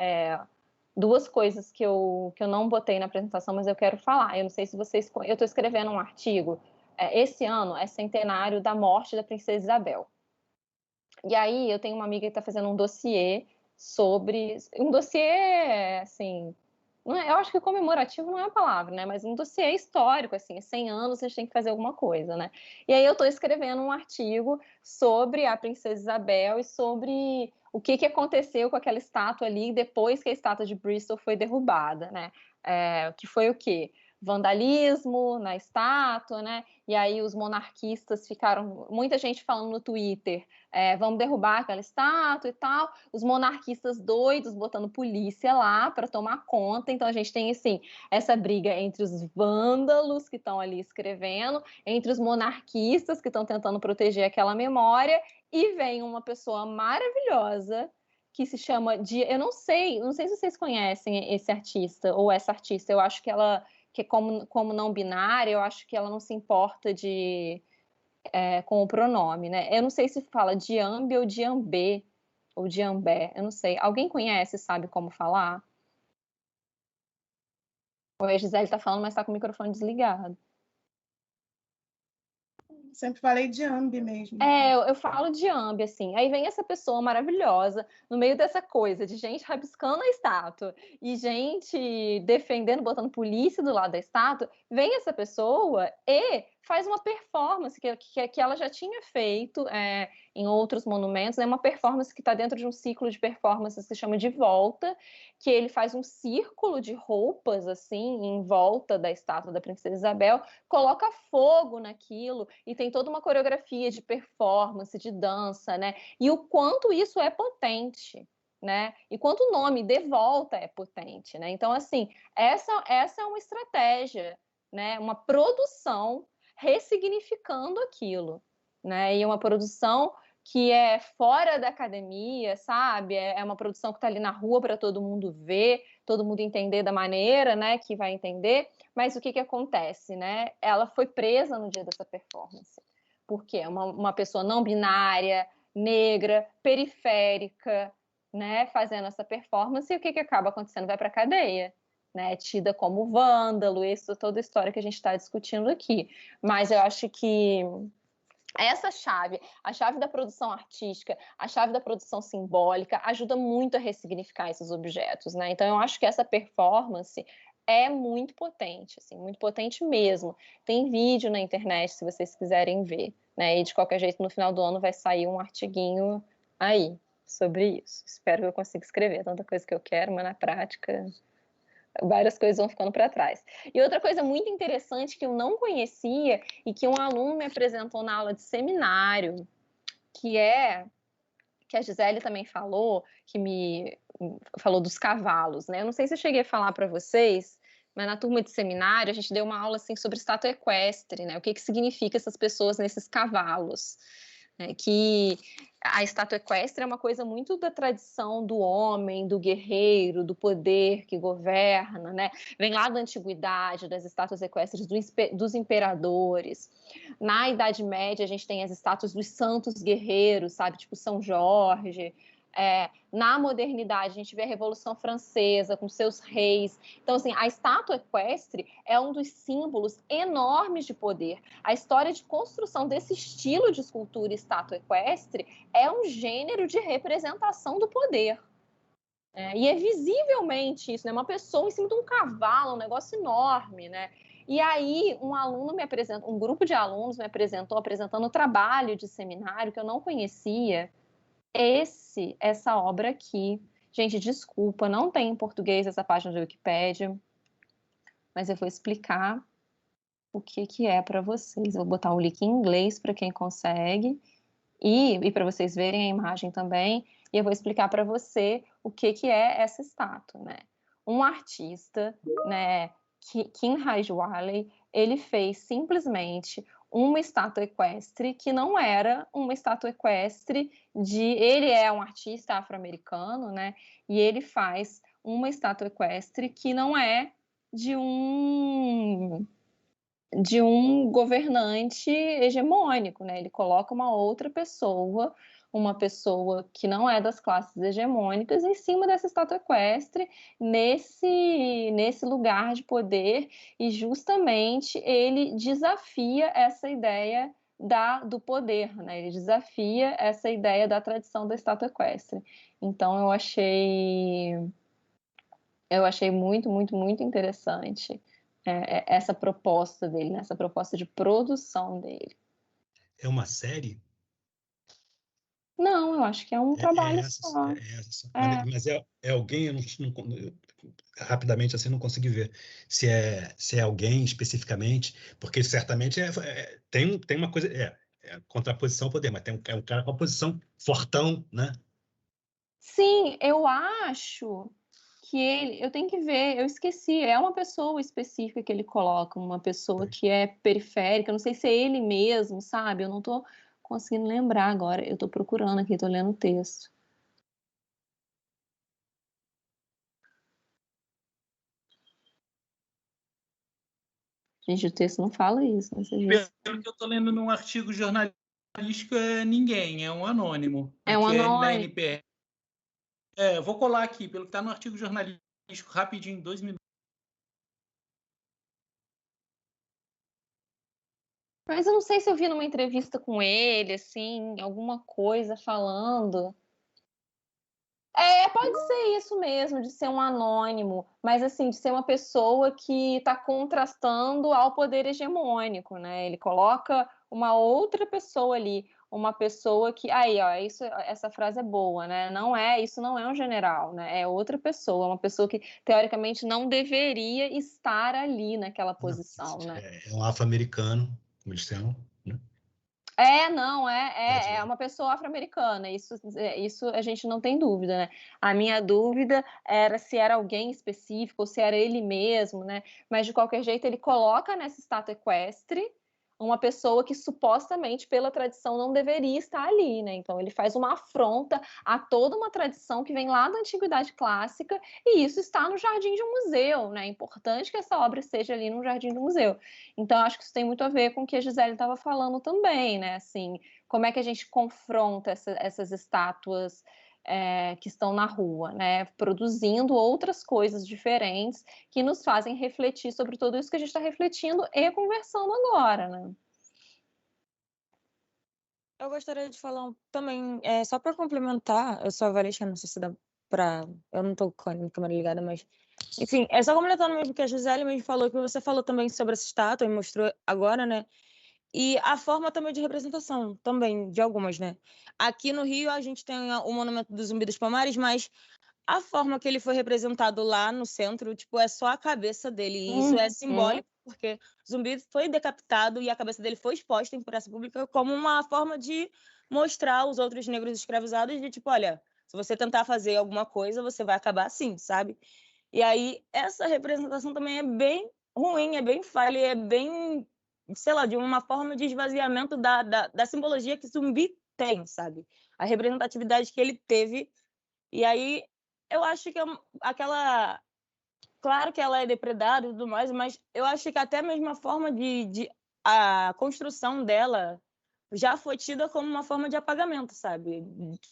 Duas coisas que eu não botei na apresentação, mas eu quero falar. Eu não sei se vocês... Eu estou escrevendo um artigo. Esse ano é centenário da morte da Princesa Isabel. E aí eu tenho uma amiga que está fazendo um dossiê sobre... Um dossiê, assim... Não é, eu acho que comemorativo não é a palavra, né? Mas um dossiê histórico, assim, 100 anos a gente tem que fazer alguma coisa, né? E aí eu estou escrevendo um artigo sobre a Princesa Isabel e sobre o que aconteceu com aquela estátua ali depois que a estátua de Bristol foi derrubada, né? Que foi o quê? Vandalismo na estátua, né? E aí os monarquistas ficaram... Muita gente falando no Twitter, vamos derrubar aquela estátua e tal. Os monarquistas doidos botando polícia lá para tomar conta. Então a gente tem, assim, essa briga entre os vândalos que estão ali escrevendo, entre os monarquistas que estão tentando proteger aquela memória, e vem uma pessoa maravilhosa que se chama... Eu não sei se vocês conhecem esse artista ou essa artista. Eu acho que ela... que como não binária, eu acho que ela não se importa com o pronome, né? Eu não sei se fala Diambe ou Diambê, ou Diambé, eu não sei. Alguém conhece, sabe como falar? Oi, a Gisele tá falando, mas tá com o microfone desligado. Sempre falei de Ambi mesmo. Eu falo de Ambi, assim. Aí vem essa pessoa maravilhosa, no meio dessa coisa de gente rabiscando a estátua e gente defendendo, botando polícia do lado da estátua. Vem essa pessoa e faz uma performance que ela já tinha feito em outros monumentos, né? Uma performance que está dentro de um ciclo de performances que se chama De Volta, que ele faz um círculo de roupas, assim, em volta da estátua da Princesa Isabel, coloca fogo naquilo e tem toda uma coreografia de performance, de dança, né? E o quanto isso é potente, né? E quanto o nome De Volta é potente, né? Então, assim, essa é uma estratégia, né? Uma produção ressignificando aquilo, né? E uma produção que é fora da academia, sabe? É uma produção que está ali na rua para todo mundo ver, todo mundo entender da maneira, né, que vai entender. Mas o que acontece, né? Ela foi presa no dia dessa performance. Porque é uma pessoa não binária, negra, periférica, né, fazendo essa performance, e o que acaba acontecendo? Vai para a cadeia. Né, tida como vândalo, isso toda a história que a gente está discutindo aqui. Mas eu acho que essa chave, a chave da produção artística, a chave da produção simbólica, ajuda muito a ressignificar esses objetos, né? Então eu acho que essa performance é muito potente, assim, muito potente mesmo. Tem vídeo na internet se vocês quiserem ver, né? E de qualquer jeito no final do ano vai sair um artiguinho aí sobre isso. Espero que eu consiga escrever tanta coisa que eu quero, mas na prática várias coisas vão ficando para trás. E outra coisa muito interessante que eu não conhecia e que um aluno me apresentou na aula de seminário, que a Gisele também falou, que me falou dos cavalos, né? Eu não sei se eu cheguei a falar para vocês, mas na turma de seminário a gente deu uma aula assim sobre estátua equestre, né? O que significa essas pessoas nesses cavalos? Que a estátua equestre é uma coisa muito da tradição do homem, do guerreiro, do poder que governa, né? Vem lá da antiguidade, das estátuas equestres dos imperadores. Na Idade Média, a gente tem as estátuas dos santos guerreiros, sabe? Tipo São Jorge. Na modernidade, a gente vê a Revolução Francesa com seus reis. Então, assim, a estátua equestre é um dos símbolos enormes de poder. A história de construção desse estilo de escultura estátua equestre é um gênero de representação do poder. E é visivelmente isso, né? Uma pessoa em cima de um cavalo, um negócio enorme, né? E aí, um grupo de alunos me apresentando um trabalho de seminário que eu não conhecia, essa obra aqui. Gente, desculpa, não tem em português essa página da Wikipédia, mas eu vou explicar o que é para vocês. Eu vou botar o link em inglês para quem consegue E para vocês verem a imagem também, e eu vou explicar para você o que é essa estátua, né? Um artista, né, Kim Rajwale, ele fez simplesmente uma estátua equestre que não era uma estátua equestre ele é um artista afro-americano, né? E ele faz uma estátua equestre que não é de um governante hegemônico, né? Ele coloca uma pessoa que não é das classes hegemônicas, em cima dessa estátua equestre, nesse lugar de poder, e justamente ele desafia essa ideia do poder, né? Ele desafia essa ideia da tradição da estátua equestre. Então eu achei muito, muito, muito interessante essa proposta dele, né? Essa proposta de produção dele. É uma série? Não, eu acho que é um trabalho só. Mas é alguém, rapidamente assim não consegui ver se é alguém especificamente, porque certamente tem uma coisa, contraposição ao poder, mas é um cara com a posição fortão, né? Sim, eu acho que eu tenho que ver, eu esqueci, é uma pessoa específica que ele coloca, uma pessoa que é periférica, não sei se é ele mesmo, sabe? Eu não tô conseguindo lembrar agora, eu tô procurando aqui, tô lendo o texto. Gente, o texto não fala isso, né? Pelo que eu tô lendo num artigo jornalístico, é ninguém, é um anônimo. É um anônimo. Da NPR. Eu vou colar aqui, pelo que está no artigo jornalístico, rapidinho, 2 minutos. Mas eu não sei se eu vi numa entrevista com ele, assim, alguma coisa falando. Pode ser isso mesmo, de ser um anônimo, mas assim, de ser uma pessoa que está contrastando ao poder hegemônico, né? Ele coloca uma outra pessoa ali, uma pessoa que. Aí, ó, essa frase é boa, né? Isso não é um general, né? É outra pessoa, uma pessoa que teoricamente não deveria estar ali naquela posição, né? É um afro-americano, como eles chamam, né? Não, é uma pessoa afro-americana, isso a gente não tem dúvida, né? A minha dúvida era se era alguém específico ou se era ele mesmo, né? Mas de qualquer jeito ele coloca nessa estátua equestre uma pessoa que supostamente pela tradição não deveria estar ali, né? Então ele faz uma afronta a toda uma tradição que vem lá da antiguidade clássica, e isso está no jardim de um museu, né? É importante que essa obra esteja ali no jardim do museu. Então acho que isso tem muito a ver com o que a Gisele estava falando também, né? Assim, como é que a gente confronta essas estátuas que estão na rua, né? Produzindo outras coisas diferentes que nos fazem refletir sobre tudo isso que a gente está refletindo e conversando agora, né? Eu gostaria de falar também, só para complementar, eu sou a Valesca, não sei se dá para. Eu não estou com a câmera ligada, mas. Enfim, é só completando mesmo que a Gisele mesmo falou, que você falou também sobre essa estátua e mostrou agora, né? E a forma também de representação, também, de algumas, né? Aqui no Rio a gente tem o Monumento do Zumbi dos Palmares, mas a forma que ele foi representado lá no centro, tipo, é só a cabeça dele. E isso é simbólico, porque Zumbi foi decapitado e a cabeça dele foi exposta em praça pública como uma forma de mostrar aos outros negros escravizados de, tipo, olha, se você tentar fazer alguma coisa, você vai acabar assim, sabe? E aí, essa representação também é bem ruim, é bem falha, é bem, sei lá, de uma forma de esvaziamento da simbologia que Zumbi tem, sabe? A representatividade que ele teve. E aí, eu acho que aquela... Claro que ela é depredada e tudo mais, mas eu acho que até mesmo a forma a construção dela já foi tida como uma forma de apagamento, sabe?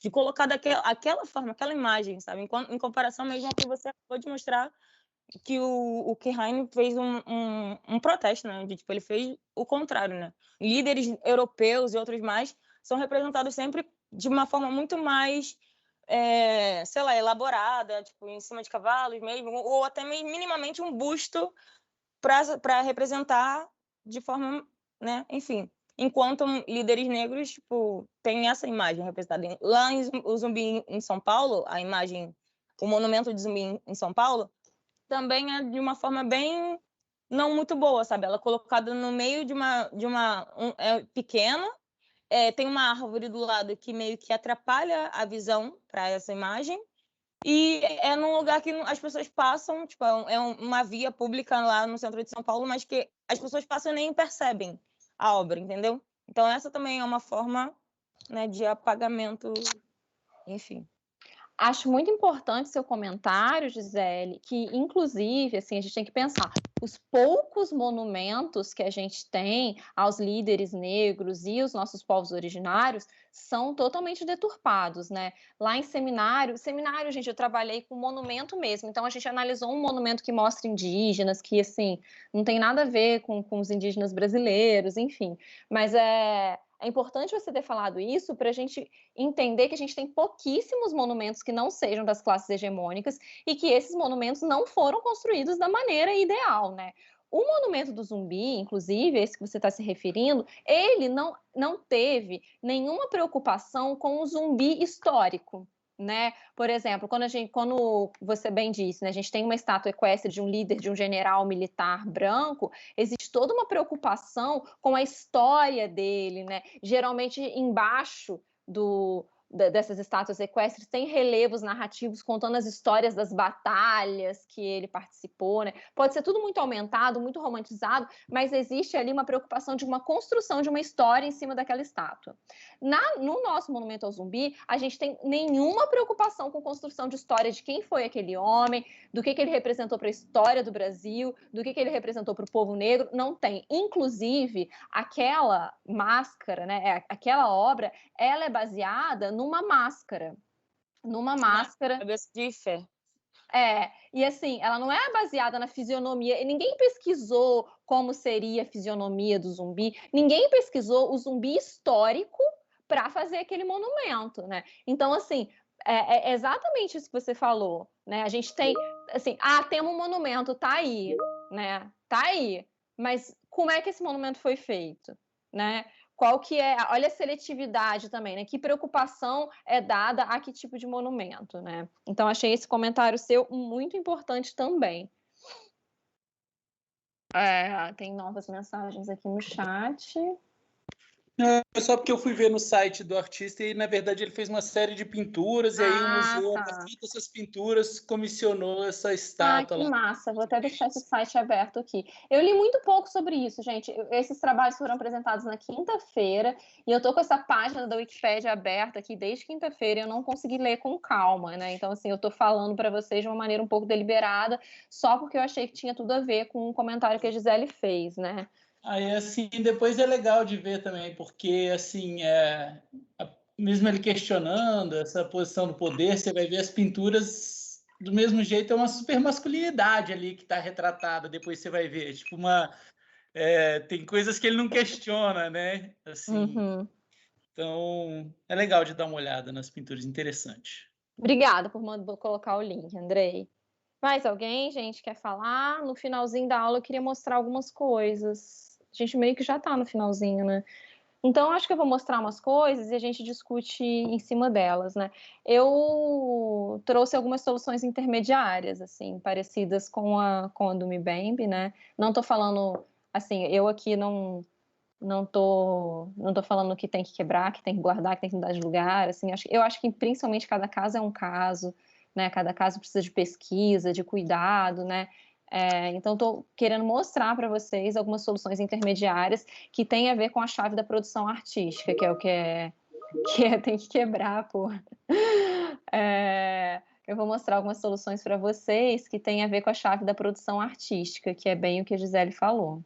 De colocar aquela forma, aquela imagem, sabe? Em comparação mesmo ao que você acabou de mostrar, que o Kearney fez um protesto, né? Tipo, ele fez o contrário, né? Líderes europeus e outros mais são representados sempre de uma forma muito mais, sei lá, elaborada, tipo, em cima de cavalos mesmo, ou até minimamente um busto para representar de forma, né? Enfim, enquanto líderes negros, tipo, tem essa imagem representada. Lá o Zumbi em São Paulo, a imagem, o monumento de Zumbi em São Paulo, também é de uma forma bem não muito boa, sabe? Ela é colocada no meio de uma pequena, tem uma árvore do lado que meio que atrapalha a visão para essa imagem. E é num lugar que as pessoas passam, tipo, uma via pública lá no centro de São Paulo, mas que as pessoas passam e nem percebem a obra, entendeu? Então, essa também é uma forma, né, de apagamento, enfim. Acho muito importante seu comentário, Gisele, que, inclusive, assim, a gente tem que pensar, os poucos monumentos que a gente tem aos líderes negros e os nossos povos originários são totalmente deturpados, né? Lá em seminário, gente, eu trabalhei com monumento mesmo, então a gente analisou um monumento que mostra indígenas, que, assim, não tem nada a ver com os indígenas brasileiros, enfim, mas é importante você ter falado isso para a gente entender que a gente tem pouquíssimos monumentos que não sejam das classes hegemônicas e que esses monumentos não foram construídos da maneira ideal, né? O monumento do Zumbi, inclusive, esse que você está se referindo, ele não teve nenhuma preocupação com o zumbi histórico, né? Por exemplo, quando você bem disse, né, a gente tem uma estátua equestre de um líder, de um general militar branco, existe toda uma preocupação com a história dele, né? Geralmente embaixo dessas estátuas equestres tem relevos narrativos contando as histórias das batalhas que ele participou, né? Pode ser tudo muito aumentado, muito romantizado, mas existe ali uma preocupação de uma construção de uma história em cima daquela estátua. No nosso Monumento ao Zumbi, a gente tem nenhuma preocupação com construção de história de quem foi aquele homem, do que ele representou para a história do Brasil, do que ele representou para o povo negro, não tem. Inclusive, aquela máscara, né, aquela obra, ela é baseada numa máscara. Cabeça de fé. E assim, ela não é baseada na fisionomia, ninguém pesquisou como seria a fisionomia do zumbi, ninguém pesquisou o zumbi histórico para fazer aquele monumento, né? Então, assim, é exatamente isso que você falou, né? A gente tem, assim, temos um monumento, tá aí, né? Tá aí, mas como é que esse monumento foi feito, né? Qual que é, olha a seletividade também, né? Que preocupação é dada a que tipo de monumento, né? Então, achei esse comentário seu muito importante também. Tem novas mensagens aqui no chat. Não, é só porque eu fui ver no site do artista e, na verdade, ele fez uma série de pinturas e aí o museu, a partir dessas pinturas, comissionou essa estátua que lá. massa! Vou até deixar esse site aberto aqui. Eu li muito pouco sobre isso, gente. Esses trabalhos foram apresentados na quinta-feira e eu tô com essa página da Wikipédia aberta aqui desde quinta-feira e eu não consegui ler com calma, né? Então, assim, eu tô falando para vocês de uma maneira um pouco deliberada, só porque eu achei que tinha tudo a ver com o comentário que a Gisele fez, né? Aí, assim, depois é legal de ver também, porque, assim, mesmo ele questionando essa posição do poder, você vai ver as pinturas do mesmo jeito, é uma super masculinidade ali que está retratada, depois você vai ver, tipo, tem coisas que ele não questiona, né? Assim, Então, é legal de dar uma olhada nas pinturas, interessante. Obrigada por colocar o link, Andrei. Mais alguém, gente, quer falar? No finalzinho da aula eu queria mostrar algumas coisas. A gente meio que já está no finalzinho, né? Então, acho que eu vou mostrar umas coisas e a gente discute em cima delas, né? Eu trouxe algumas soluções intermediárias, assim, parecidas com a do Mibembe, né? Não estou falando, assim, eu aqui não tô falando que tem que quebrar, que tem que guardar, que tem que mudar de lugar, assim, eu acho que principalmente cada caso é um caso, né? Cada caso precisa de pesquisa, de cuidado, né? Então, estou querendo mostrar para vocês algumas soluções intermediárias que têm a ver com a chave da produção artística, que é o que tem que quebrar, pô. Eu vou mostrar algumas soluções para vocês que têm a ver com a chave da produção artística, que é bem o que a Gisele falou.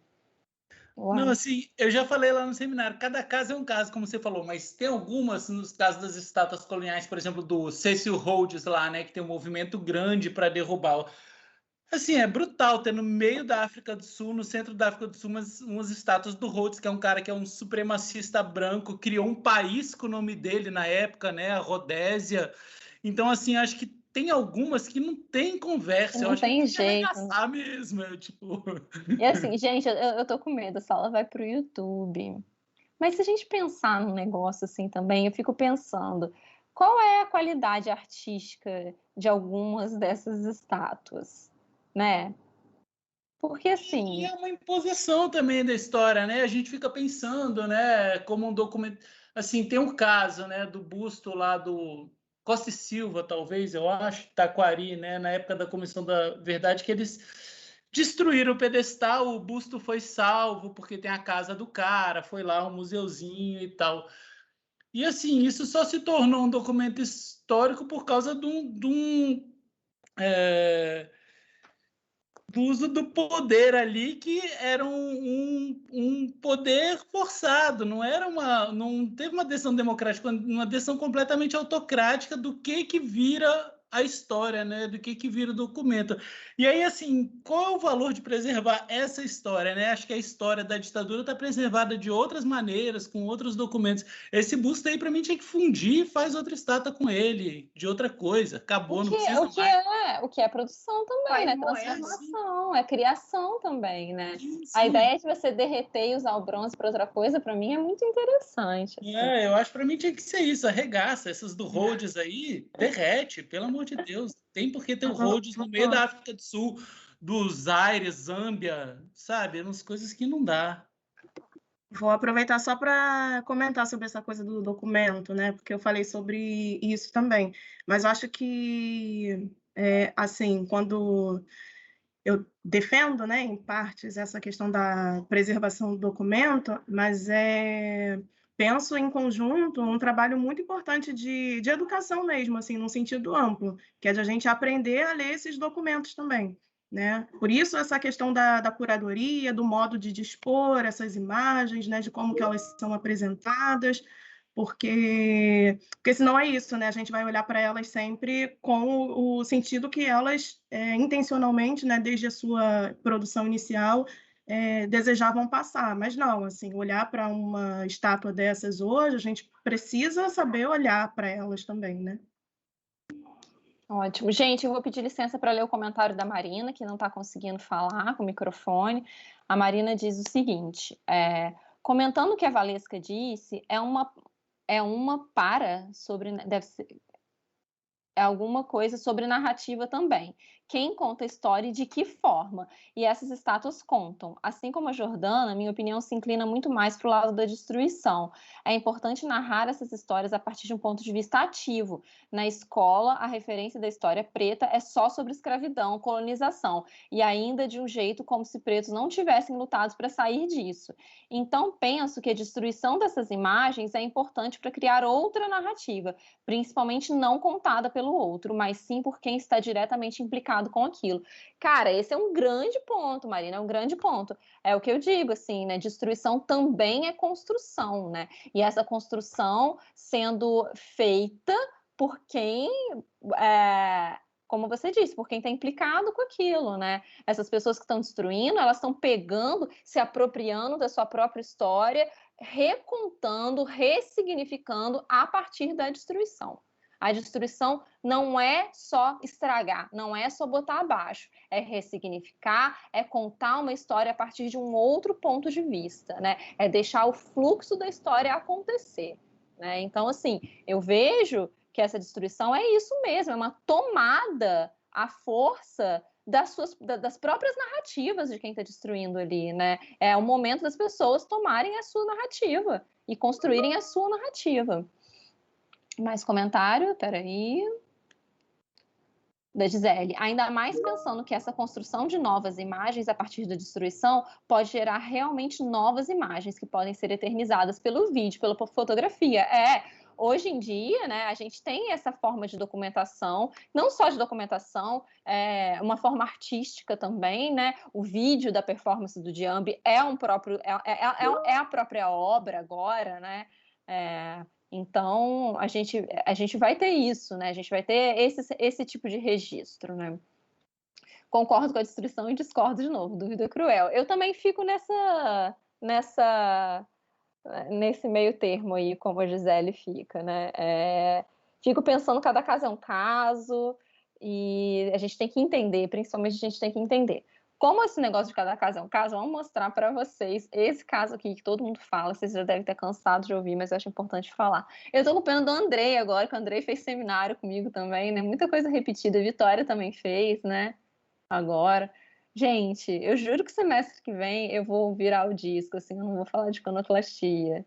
Uau. Não, assim, eu já falei lá no seminário, cada caso é um caso, como você falou, mas tem algumas, nos casos das estátuas coloniais, por exemplo, do Cecil Rhodes lá, né, que tem um movimento grande para derrubar. Assim, é brutal ter no meio da África do Sul, no centro da África do Sul, umas estátuas do Rhodes, que é um cara que é um supremacista branco, criou um país com o nome dele na época, né, a Rodésia. Então, assim, acho que tem algumas que não tem conversa. Não eu acho tem que jeito. arregaçar mesmo, tipo... E assim, gente, eu tô com medo, essa aula vai pro YouTube. Mas se a gente pensar num negócio assim também, eu fico pensando, qual é a qualidade artística de algumas dessas estátuas, né? Porque assim... E é uma imposição também da história, né? A gente fica pensando, né, como um documento... assim, tem um caso, né, do busto lá do Costa e Silva, talvez, eu acho, Taquari, né, na época da Comissão da Verdade, que eles destruíram o pedestal, o busto foi salvo, porque tem a casa do cara, foi lá um museuzinho e tal. E, assim, isso só se tornou um documento histórico por causa do uso do poder ali, que era um poder forçado, não teve uma decisão democrática, uma decisão completamente autocrática do que vira a história, né? Do que vira o documento. E aí, assim, qual é o valor de preservar essa história, né? Acho que a história da ditadura está preservada de outras maneiras, com outros documentos. Esse busto aí, para mim, tinha que fundir e faz outra estátua com ele, de outra coisa. Acabou, não precisa mais. O que é produção também, né? Transformação, é criação também, né? A ideia de você derreter e usar o bronze para outra coisa, para mim, é muito interessante. Assim. Eu acho que para mim tinha que ser isso, arregaça. Essas do Rhodes aí, derrete, pelo amor de Deus. Tem por que ter o Rhodes no meio da África do Sul, do Zaire, Zâmbia, sabe? Umas coisas que não dá. Vou aproveitar só para comentar sobre essa coisa do documento, né? Porque eu falei sobre isso também. Mas eu acho que, assim, quando eu defendo, né, em partes, essa questão da preservação do documento, mas penso em conjunto um trabalho muito importante de educação mesmo, assim, num sentido amplo, que é de a gente aprender a ler esses documentos também. Né? Por isso, essa questão da curadoria, do modo de dispor essas imagens, né? De como que elas são apresentadas, porque senão é isso, né? A gente vai olhar para elas sempre com o sentido que elas, intencionalmente, né? Desde a sua produção inicial, desejavam passar. Mas não, assim, olhar para uma estátua dessas hoje, a gente precisa saber olhar para elas também, né? Ótimo. Gente, eu vou pedir licença para ler o comentário da Marina, que não está conseguindo falar com o microfone. A Marina diz o seguinte, comentando o que a Valesca disse, é alguma coisa sobre narrativa também. Quem conta a história e de que forma? E essas estátuas contam. Assim como a Jordana, minha opinião se inclina muito mais para o lado da destruição. É importante narrar essas histórias a partir de um ponto de vista ativo. Na escola, a referência da história preta é só sobre escravidão, colonização, e ainda de um jeito como se pretos não tivessem lutado para sair disso. Então, penso que a destruição dessas imagens é importante para criar outra narrativa, principalmente não contada pelo outro, mas sim por quem está diretamente implicado com aquilo. Cara, esse é um grande ponto, Marina, é um grande ponto. É o que eu digo, assim, né? Destruição também é construção, né? E essa construção sendo feita por quem... como você disse, por quem está implicado com aquilo, né? Essas pessoas que estão destruindo, elas estão pegando, se apropriando da sua própria história, recontando, ressignificando a partir da destruição. A destruição não é só estragar, não é só botar abaixo, é ressignificar, é contar uma história a partir de um outro ponto de vista, né? É deixar o fluxo da história acontecer, né? Então, assim, eu vejo que essa destruição é isso mesmo, é uma tomada à força das próprias narrativas de quem está destruindo ali, né? É o momento das pessoas tomarem a sua narrativa e construírem a sua narrativa. Mais comentário? Peraí. Da Gisele. Ainda mais pensando que essa construção de novas imagens a partir da destruição pode gerar realmente novas imagens que podem ser eternizadas pelo vídeo, pela fotografia. Hoje em dia, né, a gente tem essa forma de documentação, não só de documentação, uma forma artística também, né? O vídeo da performance do Djambe é a própria obra agora, né? Então, a gente vai ter isso, né? A gente vai ter esse tipo de registro, né? Concordo com a destruição e discordo de novo, dúvida cruel. Eu também fico nesse meio termo aí, como a Gisele fica, né? Fico pensando, cada caso é um caso, e a gente tem que entender, principalmente a gente tem que entender. Como esse negócio de cada caso é um caso, vamos mostrar para vocês esse caso aqui que todo mundo fala, vocês já devem ter cansado de ouvir, mas eu acho importante falar. Eu estou com pena do Andrei agora, que o Andrei fez seminário comigo também, né? Muita coisa repetida, a Vitória também fez, né? Agora. Gente, eu juro que semestre que vem eu vou virar o disco, assim, eu não vou falar de iconoclastia.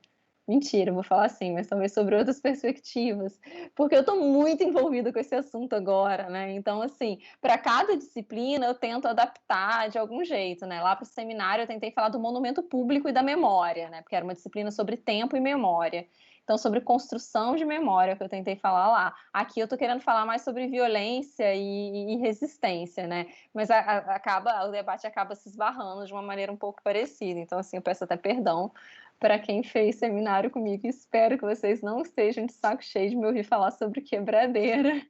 Mentira, vou falar assim, mas talvez sobre outras perspectivas, porque eu estou muito envolvida com esse assunto agora, né? Então, assim, para cada disciplina eu tento adaptar de algum jeito, né? Lá para o seminário eu tentei falar do monumento público e da memória, né? Porque era uma disciplina sobre tempo e memória. Então, sobre construção de memória que eu tentei falar lá. Aqui eu estou querendo falar mais sobre violência e resistência, né? Mas o debate acaba se esbarrando de uma maneira um pouco parecida. Então, assim, eu peço até perdão para quem fez seminário comigo. Espero que vocês não estejam de saco cheio de me ouvir falar sobre quebradeira.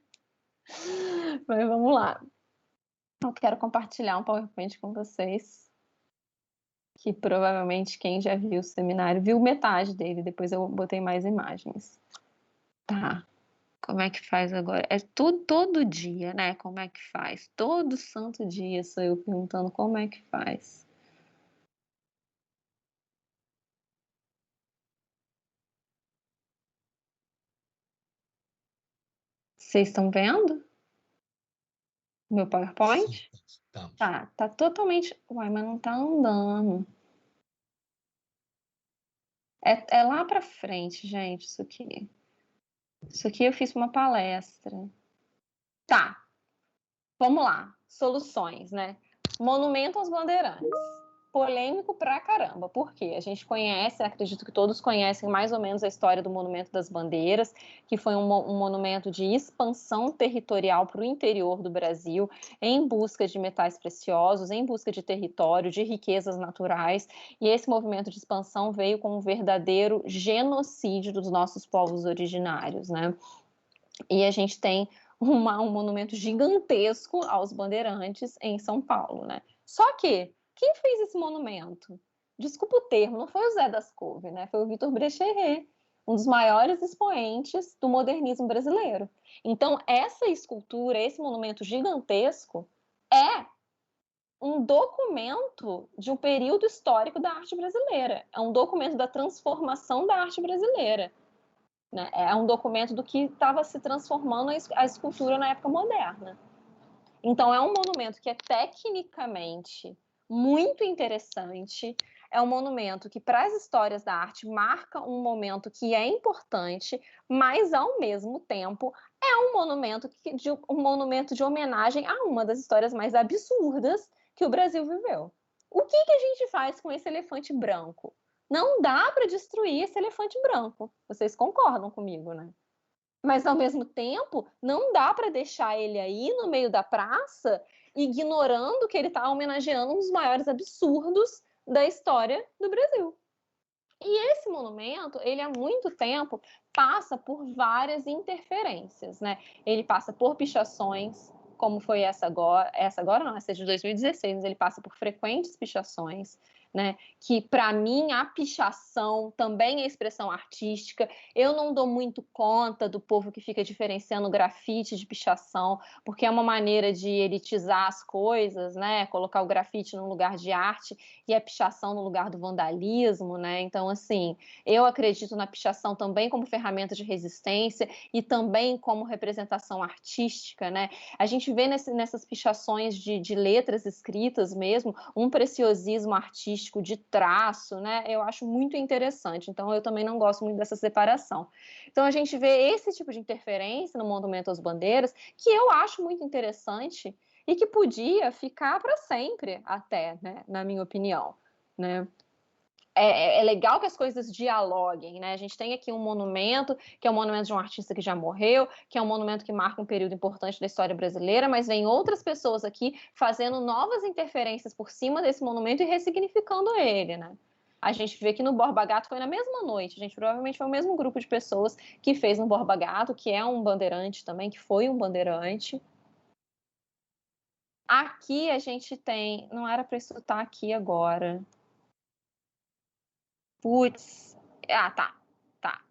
Mas vamos lá. Eu quero compartilhar um PowerPoint com vocês, que provavelmente quem já viu o seminário viu metade dele, depois eu botei mais imagens. Tá. Como é que faz agora? É tudo todo dia, né? Como é que faz? Todo santo dia sou eu perguntando como é que faz. Vocês estão vendo meu PowerPoint? Sim, Tá totalmente... Uai, mas não tá andando. É lá pra frente, gente, isso aqui. Isso aqui eu fiz uma palestra. Tá, vamos lá. Soluções, né? Monumento aos Bandeirantes. Polêmico pra caramba. Por quê? A gente conhece, acredito que todos conhecem mais ou menos a história do Monumento das Bandeiras, que foi um monumento de expansão territorial para o interior do Brasil, em busca de metais preciosos, em busca de território, de riquezas naturais. E esse movimento de expansão veio com um verdadeiro genocídio dos nossos povos originários, né? E a gente tem um monumento gigantesco aos bandeirantes em São Paulo, né? Só que quem fez esse monumento? Desculpa o termo, não foi o Zé das Couve, né? Foi o Vitor Brecheret, um dos maiores expoentes do modernismo brasileiro. Então, essa escultura, esse monumento gigantesco, é um documento de um período histórico da arte brasileira. É um documento da transformação da arte brasileira. Né? É um documento do que estava se transformando a escultura na época moderna. Então, é um monumento que é tecnicamente muito interessante, é um monumento que, para as histórias da arte, marca um momento que é importante, mas, ao mesmo tempo, é um monumento de homenagem a uma das histórias mais absurdas que o Brasil viveu. O que a gente faz com esse elefante branco? Não dá para destruir esse elefante branco. Vocês concordam comigo, né? Mas, ao mesmo tempo, não dá para deixar ele aí no meio da praça, ignorando que ele está homenageando um dos maiores absurdos da história do Brasil. E esse monumento, ele há muito tempo passa por várias interferências, né? Ele passa por pichações, como foi essa agora não, essa é de 2016, mas ele passa por frequentes pichações, né? Que, para mim, a pichação também é expressão artística. Eu não dou muito conta do povo que fica diferenciando grafite de pichação, porque é uma maneira de elitizar as coisas, né? Colocar o grafite no lugar de arte e a pichação no lugar do vandalismo, né? Então, assim, eu acredito na pichação também como ferramenta de resistência e também como representação artística, né? A gente vê nessas pichações de letras escritas mesmo, um preciosismo artístico de traço, né? Eu acho muito interessante. Então, eu também não gosto muito dessa separação. Então, a gente vê esse tipo de interferência no Monumento às Bandeiras, que eu acho muito interessante e que podia ficar para sempre até, né? Na minha opinião, né? É legal que as coisas dialoguem, né? A gente tem aqui um monumento, que é um monumento de um artista que já morreu, que é um monumento que marca um período importante da história brasileira, mas vem outras pessoas aqui fazendo novas interferências por cima desse monumento e ressignificando ele, né? A gente vê que no Borba Gato foi na mesma noite, gente, provavelmente foi o mesmo grupo de pessoas que fez no Borba Gato, que é um bandeirante também, que foi um bandeirante. Aqui a gente tem... Não era para isso estar aqui agora... Putz, tá.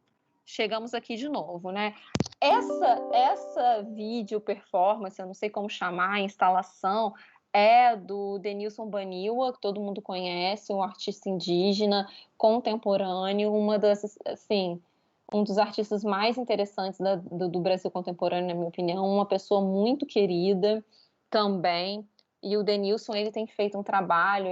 Chegamos aqui de novo, né? Essa vídeo performance, eu não sei como chamar, a instalação, é do Denilson Baniwa, que todo mundo conhece, um artista indígena contemporâneo, um dos artistas mais interessantes do Brasil contemporâneo, na minha opinião, uma pessoa muito querida também. E o Denilson, ele tem feito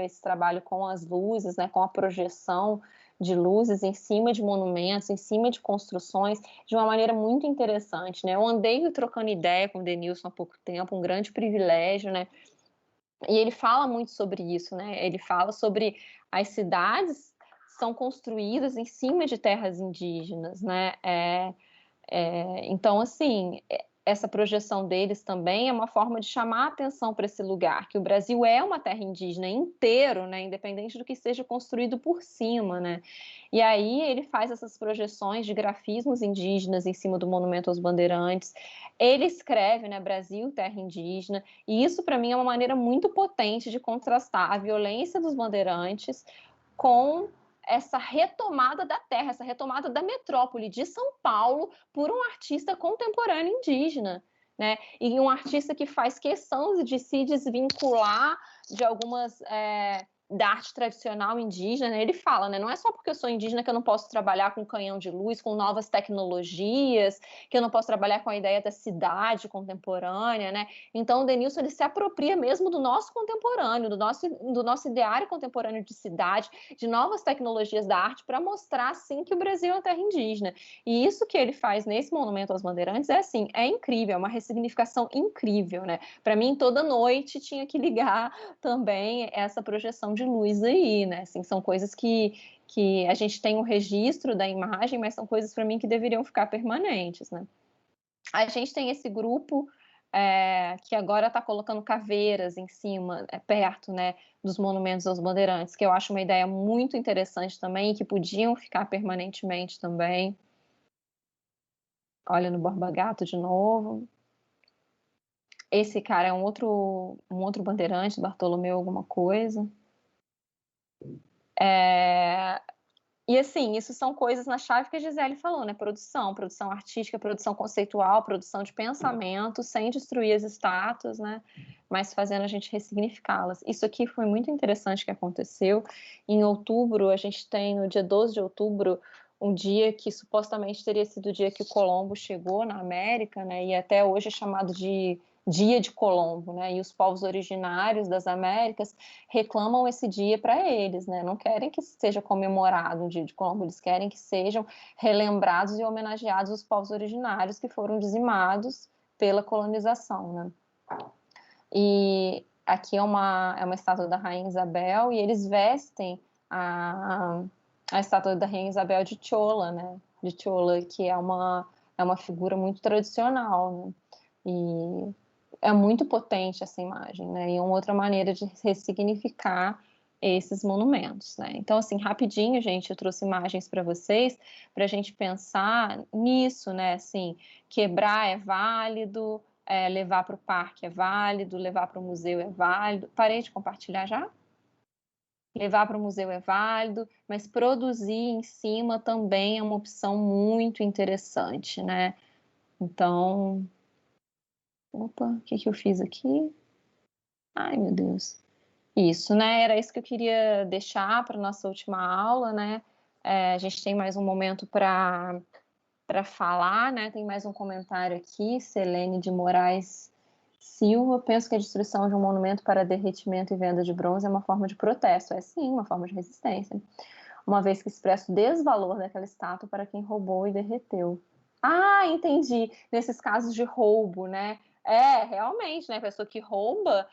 esse trabalho com as luzes, né, com a projeção de luzes em cima de monumentos, em cima de construções, de uma maneira muito interessante, né? Eu andei trocando ideia com o Denilson há pouco tempo, um grande privilégio, né? E ele fala muito sobre isso, né? Ele fala sobre as cidades são construídas em cima de terras indígenas, né? Então, assim, essa projeção deles também é uma forma de chamar a atenção para esse lugar, que o Brasil é uma terra indígena inteiro, né, independente do que seja construído por cima, né? E aí ele faz essas projeções de grafismos indígenas em cima do Monumento aos Bandeirantes. Ele escreve, né, Brasil, terra indígena, e isso para mim é uma maneira muito potente de contrastar a violência dos bandeirantes com essa retomada da terra, essa retomada da metrópole de São Paulo por um artista contemporâneo indígena, né? E um artista que faz questão de se desvincular de algumas da arte tradicional indígena, né? Ele fala, né? Não é só porque eu sou indígena que eu não posso trabalhar com canhão de luz, com novas tecnologias, que eu não posso trabalhar com a ideia da cidade contemporânea, né? Então o Denilson ele se apropria mesmo do nosso contemporâneo, do nosso ideário contemporâneo de cidade, de novas tecnologias da arte para mostrar sim que o Brasil é uma terra indígena. E isso que ele faz nesse Monumento aos Bandeirantes é assim, é incrível, é uma ressignificação incrível, né? Para mim toda noite tinha que ligar também essa projeção de luz aí, né? Assim, são coisas que a gente tem um registro da imagem, mas são coisas para mim que deveriam ficar permanentes, né? A gente tem esse grupo que agora está colocando caveiras em cima, perto, né, dos monumentos aos bandeirantes, que eu acho uma ideia muito interessante também, e que podiam ficar permanentemente também. Olha no Borba Gato de novo. Esse cara é um outro bandeirante, Bartolomeu alguma coisa. E assim, isso são coisas na chave que a Gisele falou, né? Produção artística, produção conceitual, produção de pensamento, sem destruir as estátuas, né? Mas fazendo a gente ressignificá-las. Isso aqui foi muito interessante que aconteceu. Em outubro, a gente tem, no dia 12 de outubro, um dia que supostamente teria sido o dia que o Colombo chegou na América, né? E até hoje é chamado de Dia de Colombo, né? E os povos originários das Américas reclamam esse dia para eles, né? Não querem que seja comemorado o Dia de Colombo, eles querem que sejam relembrados e homenageados os povos originários que foram dizimados pela colonização, né? E aqui é uma estátua da Rainha Isabel e eles vestem a estátua da Rainha Isabel de chola, né? De chola, que é uma figura muito tradicional, né? E é muito potente essa imagem, né? E é uma outra maneira de ressignificar esses monumentos, né? Então, assim, rapidinho, gente, eu trouxe imagens para vocês, para a gente pensar nisso, né? Assim, quebrar é válido, levar para o parque é válido, levar para o museu é válido. Parei de compartilhar já? Levar para o museu é válido, mas produzir em cima também é uma opção muito interessante, né? Então, opa, o que eu fiz aqui? Ai, meu Deus. Isso, né? Era isso que eu queria deixar para nossa última aula, né? A gente tem mais um momento para falar, né? Tem mais um comentário aqui, Selene de Moraes Silva. Penso que a destruição de um monumento para derretimento e venda de bronze é uma forma de protesto. É sim, uma forma de resistência. Uma vez que expressa o desvalor daquela estátua para quem roubou e derreteu. Ah, entendi. Nesses casos de roubo, né? Realmente, né? A pessoa que rouba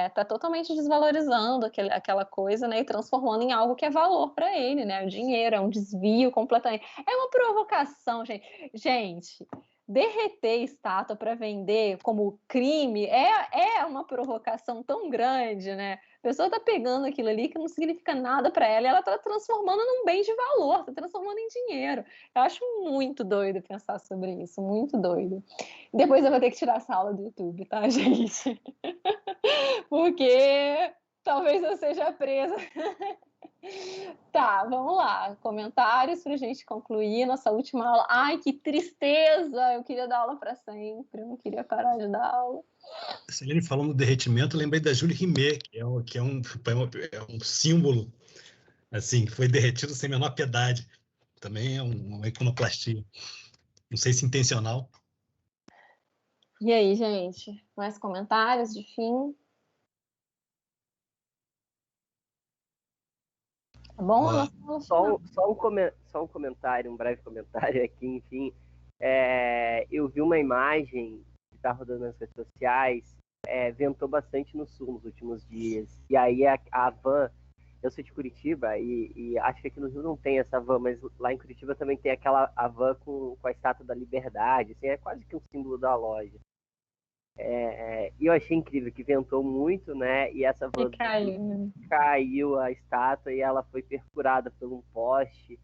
está totalmente desvalorizando aquela coisa, né? E transformando em algo que é valor para ele, né? O dinheiro, é um desvio completamente. É uma provocação, gente. Gente, derreter estátua para vender como crime é uma provocação tão grande, né? A pessoa está pegando aquilo ali que não significa nada para ela e ela está transformando num bem de valor, está transformando em dinheiro. Eu acho muito doido pensar sobre isso, muito doido. Depois eu vou ter que tirar essa aula do YouTube, tá, gente? Porque talvez eu seja presa. Tá, vamos lá. Comentários para a gente concluir nossa última aula. Ai, que tristeza! Eu queria dar aula para sempre, eu não queria parar de dar aula. Celene falando do derretimento, eu lembrei da Julie Rimet, que é um símbolo, assim, que foi derretido sem a menor piedade. Também é uma iconoclastia. Não sei se intencional. E aí, gente? Mais comentários de fim? Bom, só um comentário, um breve comentário aqui, enfim. Eu vi uma imagem que está rodando nas redes sociais, ventou bastante no sul nos últimos dias. E aí a van, eu sou de Curitiba e acho que aqui no Rio não tem essa van, mas lá em Curitiba também tem a van com a Estátua da Liberdade, assim, é quase que um símbolo da loja. E eu achei incrível que ventou muito, né? E essa van caiu a estátua e ela foi perfurada por um poste.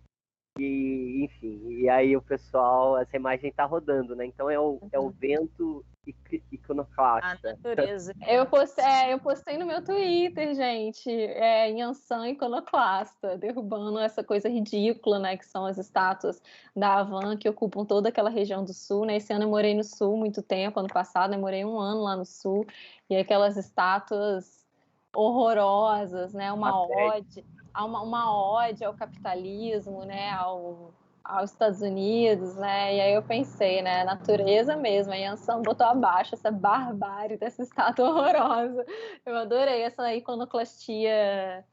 E, enfim, e aí o pessoal, essa imagem tá rodando, né? Então é o vento iconoclasta. A natureza. Eu postei no meu Twitter, gente, Yansan iconoclasta, derrubando essa coisa ridícula, né? Que são as estátuas da Havan que ocupam toda aquela região do sul, né? Esse ano eu morei no sul muito tempo, ano passado eu morei 1 ano lá no sul, e aquelas estátuas horrorosas, né? Uma ode ao capitalismo, né? Aos Estados Unidos, né? E aí eu pensei, né? Natureza mesmo. A Yansan botou abaixo essa barbárie dessa estátua horrorosa. Eu adorei essa iconoclastia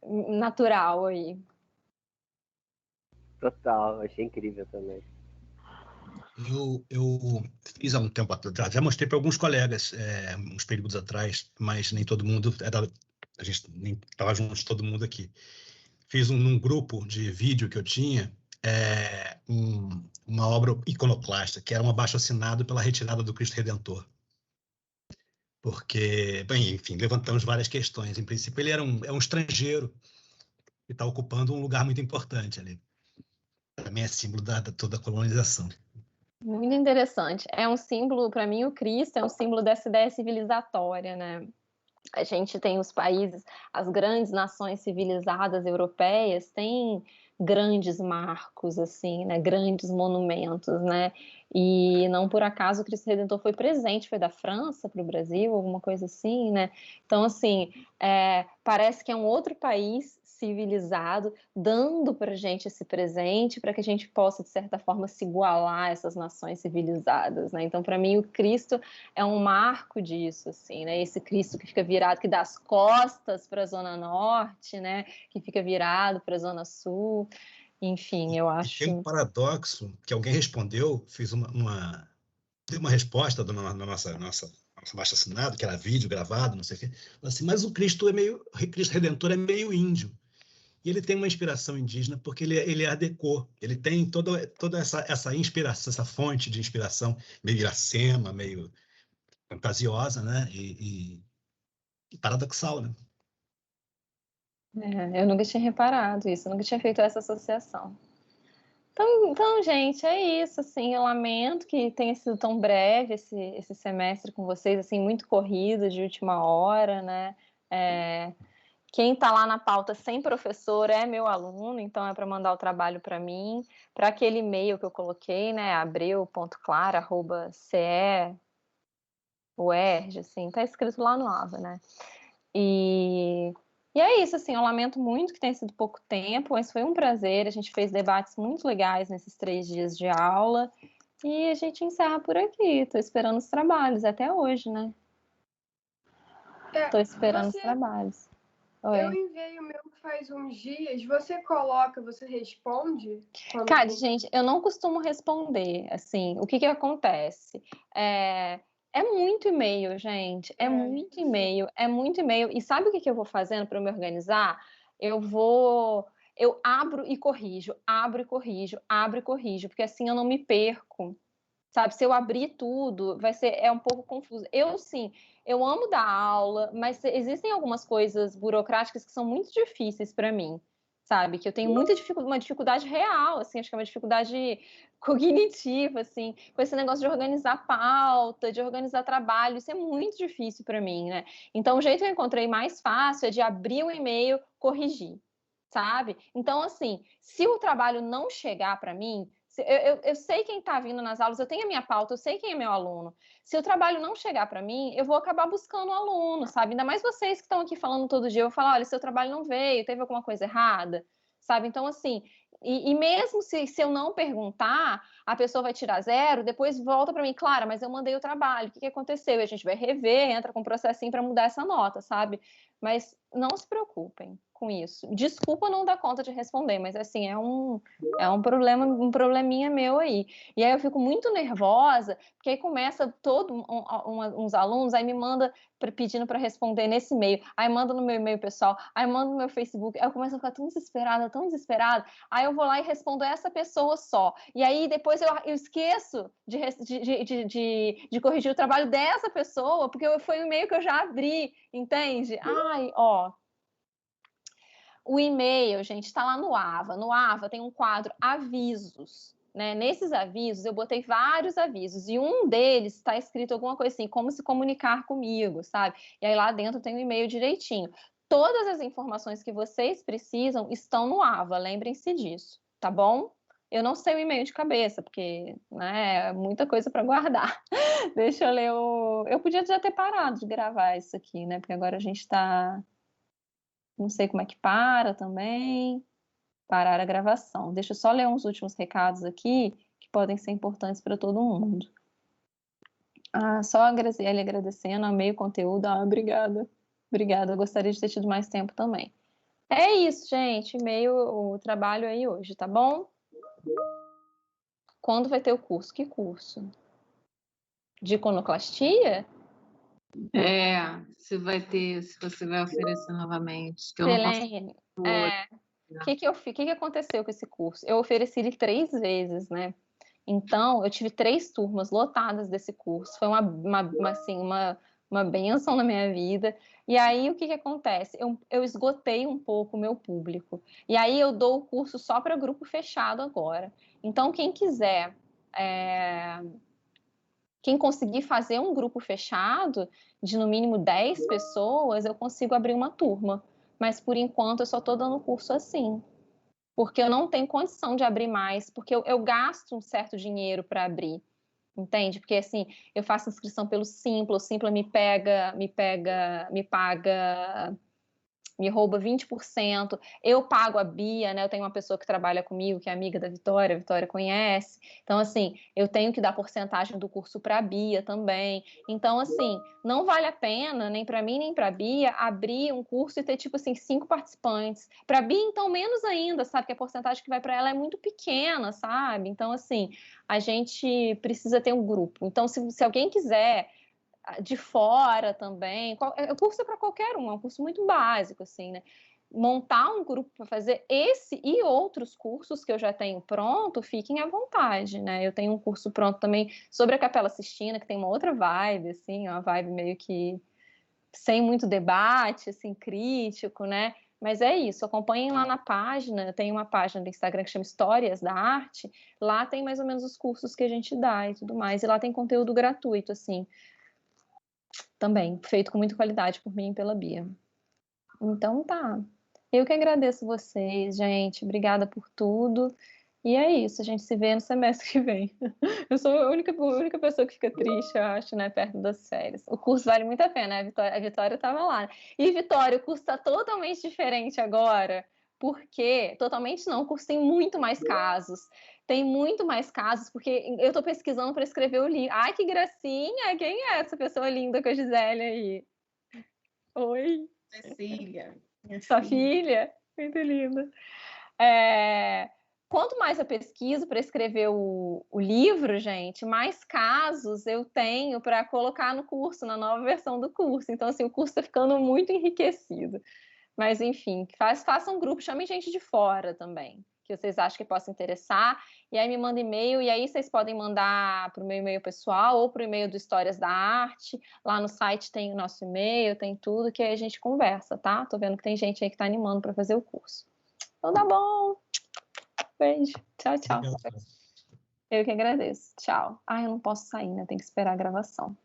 natural aí. Total, achei incrível também. Eu fiz há um tempo atrás, já mostrei para alguns colegas uns períodos atrás, mas nem todo mundo a gente nem estava junto todo mundo aqui. Fiz num grupo de vídeo que eu tinha uma obra iconoclasta, que era um abaixo-assinado pela retirada do Cristo Redentor. Porque, bem, enfim, levantamos várias questões. Em princípio, ele é um estrangeiro que está ocupando um lugar muito importante ali. Também é símbolo da toda a colonização. Muito interessante. É um símbolo, para mim, o Cristo é um símbolo dessa ideia civilizatória, né? A gente tem os países, as grandes nações civilizadas europeias têm grandes marcos, assim, né? Grandes monumentos, né? E não por acaso o Cristo Redentor foi presente, foi da França para o Brasil, alguma coisa assim, né? Então, assim, parece que é um outro país civilizado dando para a gente esse presente para que a gente possa, de certa forma, se igualar a essas nações civilizadas, né? Então, para mim, o Cristo é um marco disso, assim, né? Esse Cristo que fica virado, que dá as costas para a Zona Norte, né? Que fica virado para a Zona Sul. Enfim, eu acho... E tem um paradoxo que alguém respondeu, fiz deu uma resposta na nossa abaixo-assinado, que era vídeo gravado, não sei o quê. Assim, mas o Cristo Redentor é meio índio. E ele tem uma inspiração indígena porque ele é Art Deco. Ele tem toda essa inspiração, essa fonte de inspiração meio Iracema, meio fantasiosa, né? E paradoxal, né? Eu nunca tinha reparado isso, eu nunca tinha feito essa associação. Então, gente, é isso, assim, eu lamento que tenha sido tão breve esse semestre com vocês, assim, muito corrido, de última hora, né? Quem está lá na pauta sem professor é meu aluno, então é para mandar o trabalho para mim, para aquele e-mail que eu coloquei, né, abreu.clara@ce.uerj, assim, tá escrito lá no AVA, né? E é isso, assim, eu lamento muito que tenha sido pouco tempo, mas foi um prazer, a gente fez debates muito legais nesses 3 dias de aula, e a gente encerra por aqui, estou esperando os trabalhos, até hoje, né? Estou esperando os trabalhos. Oi. Eu enviei o meu faz uns dias. Você responde? Cara, gente, eu não costumo responder, assim, o que acontece? É muito e-mail, gente, é muito e-mail, e sabe o que eu vou fazendo para me organizar? Eu abro e corrijo, porque assim eu não me perco, sabe? Se eu abrir tudo, é um pouco confuso. Eu amo dar aula, mas existem algumas coisas burocráticas que são muito difíceis para mim, sabe? Que eu tenho uma dificuldade real, assim, acho que é uma dificuldade cognitiva, assim, com esse negócio de organizar pauta, de organizar trabalho, isso é muito difícil para mim, né? Então, o jeito que eu encontrei mais fácil é de abrir um e-mail, corrigir, sabe? Então, assim, se o trabalho não chegar para mim, eu sei quem está vindo nas aulas, eu tenho a minha pauta, eu sei quem é meu aluno. Se o trabalho não chegar para mim, eu vou acabar buscando o aluno, sabe? Ainda mais vocês que estão aqui falando todo dia, eu vou falar, olha, seu trabalho não veio, teve alguma coisa errada, sabe? Então, assim, e mesmo se eu não perguntar, a pessoa vai tirar 0, depois volta para mim, Clara, mas eu mandei o trabalho, o que aconteceu? E a gente vai rever, entra com um processinho para mudar essa nota, sabe? Mas não se preocupem, com isso. Desculpa não dar conta de responder, mas assim, é um probleminha meu aí. E aí eu fico muito nervosa, porque aí começa uns alunos, aí me manda pedindo para responder nesse e-mail, aí manda no meu e-mail pessoal, aí manda no meu Facebook, aí eu começo a ficar tão desesperada, aí eu vou lá e respondo a essa pessoa só. E aí depois eu esqueço de corrigir o trabalho dessa pessoa, porque foi o e-mail que eu já abri, entende? Ai, ó. O e-mail, gente, está lá no AVA. No AVA tem um quadro avisos, né? Nesses avisos, eu botei vários avisos. E um deles está escrito alguma coisa assim, como se comunicar comigo, sabe? E aí lá dentro tem o e-mail direitinho. Todas as informações que vocês precisam estão no AVA, lembrem-se disso, tá bom? Eu não sei o e-mail de cabeça, porque né, é muita coisa para guardar. Deixa eu ler o... Eu podia já ter parado de gravar isso aqui, né? Porque agora a gente está... Não sei como é que para também. Parar a gravação. Deixa eu só ler uns últimos recados aqui, que podem ser importantes para todo mundo. Só a Graziele agradecendo, amei o conteúdo. Obrigada. Obrigada, eu gostaria de ter tido mais tempo também. É isso, gente. O trabalho aí hoje, tá bom? Quando vai ter o curso? Que curso? De iconoclastia? Se você vai oferecer novamente. Que eu Selene, o que aconteceu com esse curso? Eu ofereci ele 3 vezes, né? Então, eu tive 3 turmas lotadas desse curso. Foi uma bênção na minha vida. E aí, o que acontece? Eu esgotei um pouco o meu público. E aí, eu dou o curso só para grupo fechado agora. Então, quem quiser... Quem conseguir fazer um grupo fechado de no mínimo 10 pessoas, eu consigo abrir uma turma. Mas por enquanto eu só estou dando curso assim. Porque eu não tenho condição de abrir mais, porque eu gasto um certo dinheiro para abrir. Entende? Porque assim, eu faço inscrição pelo Simpla, o Simpla me paga, me rouba 20%, eu pago a Bia, né? Eu tenho uma pessoa que trabalha comigo, que é amiga da Vitória, a Vitória conhece. Então, assim, eu tenho que dar porcentagem do curso para a Bia também. Então, assim, não vale a pena, nem para mim, nem para a Bia, abrir um curso e ter, tipo assim, 5 participantes. Para a Bia, então, menos ainda, sabe? Que a porcentagem que vai para ela é muito pequena, sabe? Então, assim, a gente precisa ter um grupo. Então, se alguém quiser... de fora também, o curso é para qualquer um, é um curso muito básico, assim, né? Montar um grupo para fazer esse e outros cursos que eu já tenho pronto, fiquem à vontade, né? Eu tenho um curso pronto também sobre a Capela Sistina, que tem uma outra vibe, assim, uma vibe meio que sem muito debate, assim, crítico, né? Mas é isso, acompanhem lá na página, tem uma página do Instagram que chama Histórias da Arte, lá tem mais ou menos os cursos que a gente dá e tudo mais, e lá tem conteúdo gratuito, assim, também, feito com muita qualidade por mim e pela Bia. Então tá. Eu que agradeço vocês, gente. Obrigada por tudo. E é isso, a gente se vê no semestre que vem. Eu sou a única pessoa que fica triste, eu acho, né, perto das férias. O curso vale muito a pena, né? A Vitória estava lá. E, Vitória, o curso está totalmente diferente agora. Por quê? Totalmente não, o curso tem muito mais casos. Tem muito mais casos, porque eu estou pesquisando para escrever o livro. Ai, que gracinha! Quem é essa pessoa linda com a Gisele aí? Oi? Cecília. Sua filha? Muito linda. Quanto mais eu pesquiso para escrever o livro, gente, mais casos eu tenho para colocar no curso, na nova versão do curso. Então, assim, o curso está ficando muito enriquecido. Mas, enfim, façam um grupo, chamem gente de fora também, que vocês acham que possa interessar, e aí me manda e-mail, e aí vocês podem mandar para o meu e-mail pessoal ou para o e-mail do Histórias da Arte. Lá no site tem o nosso e-mail, tem tudo, que aí a gente conversa, tá? Tô vendo que tem gente aí que tá animando para fazer o curso. Então tá bom. Beijo. Tchau, tchau. Eu que agradeço. Tchau. Eu não posso sair, né? Tem que esperar a gravação.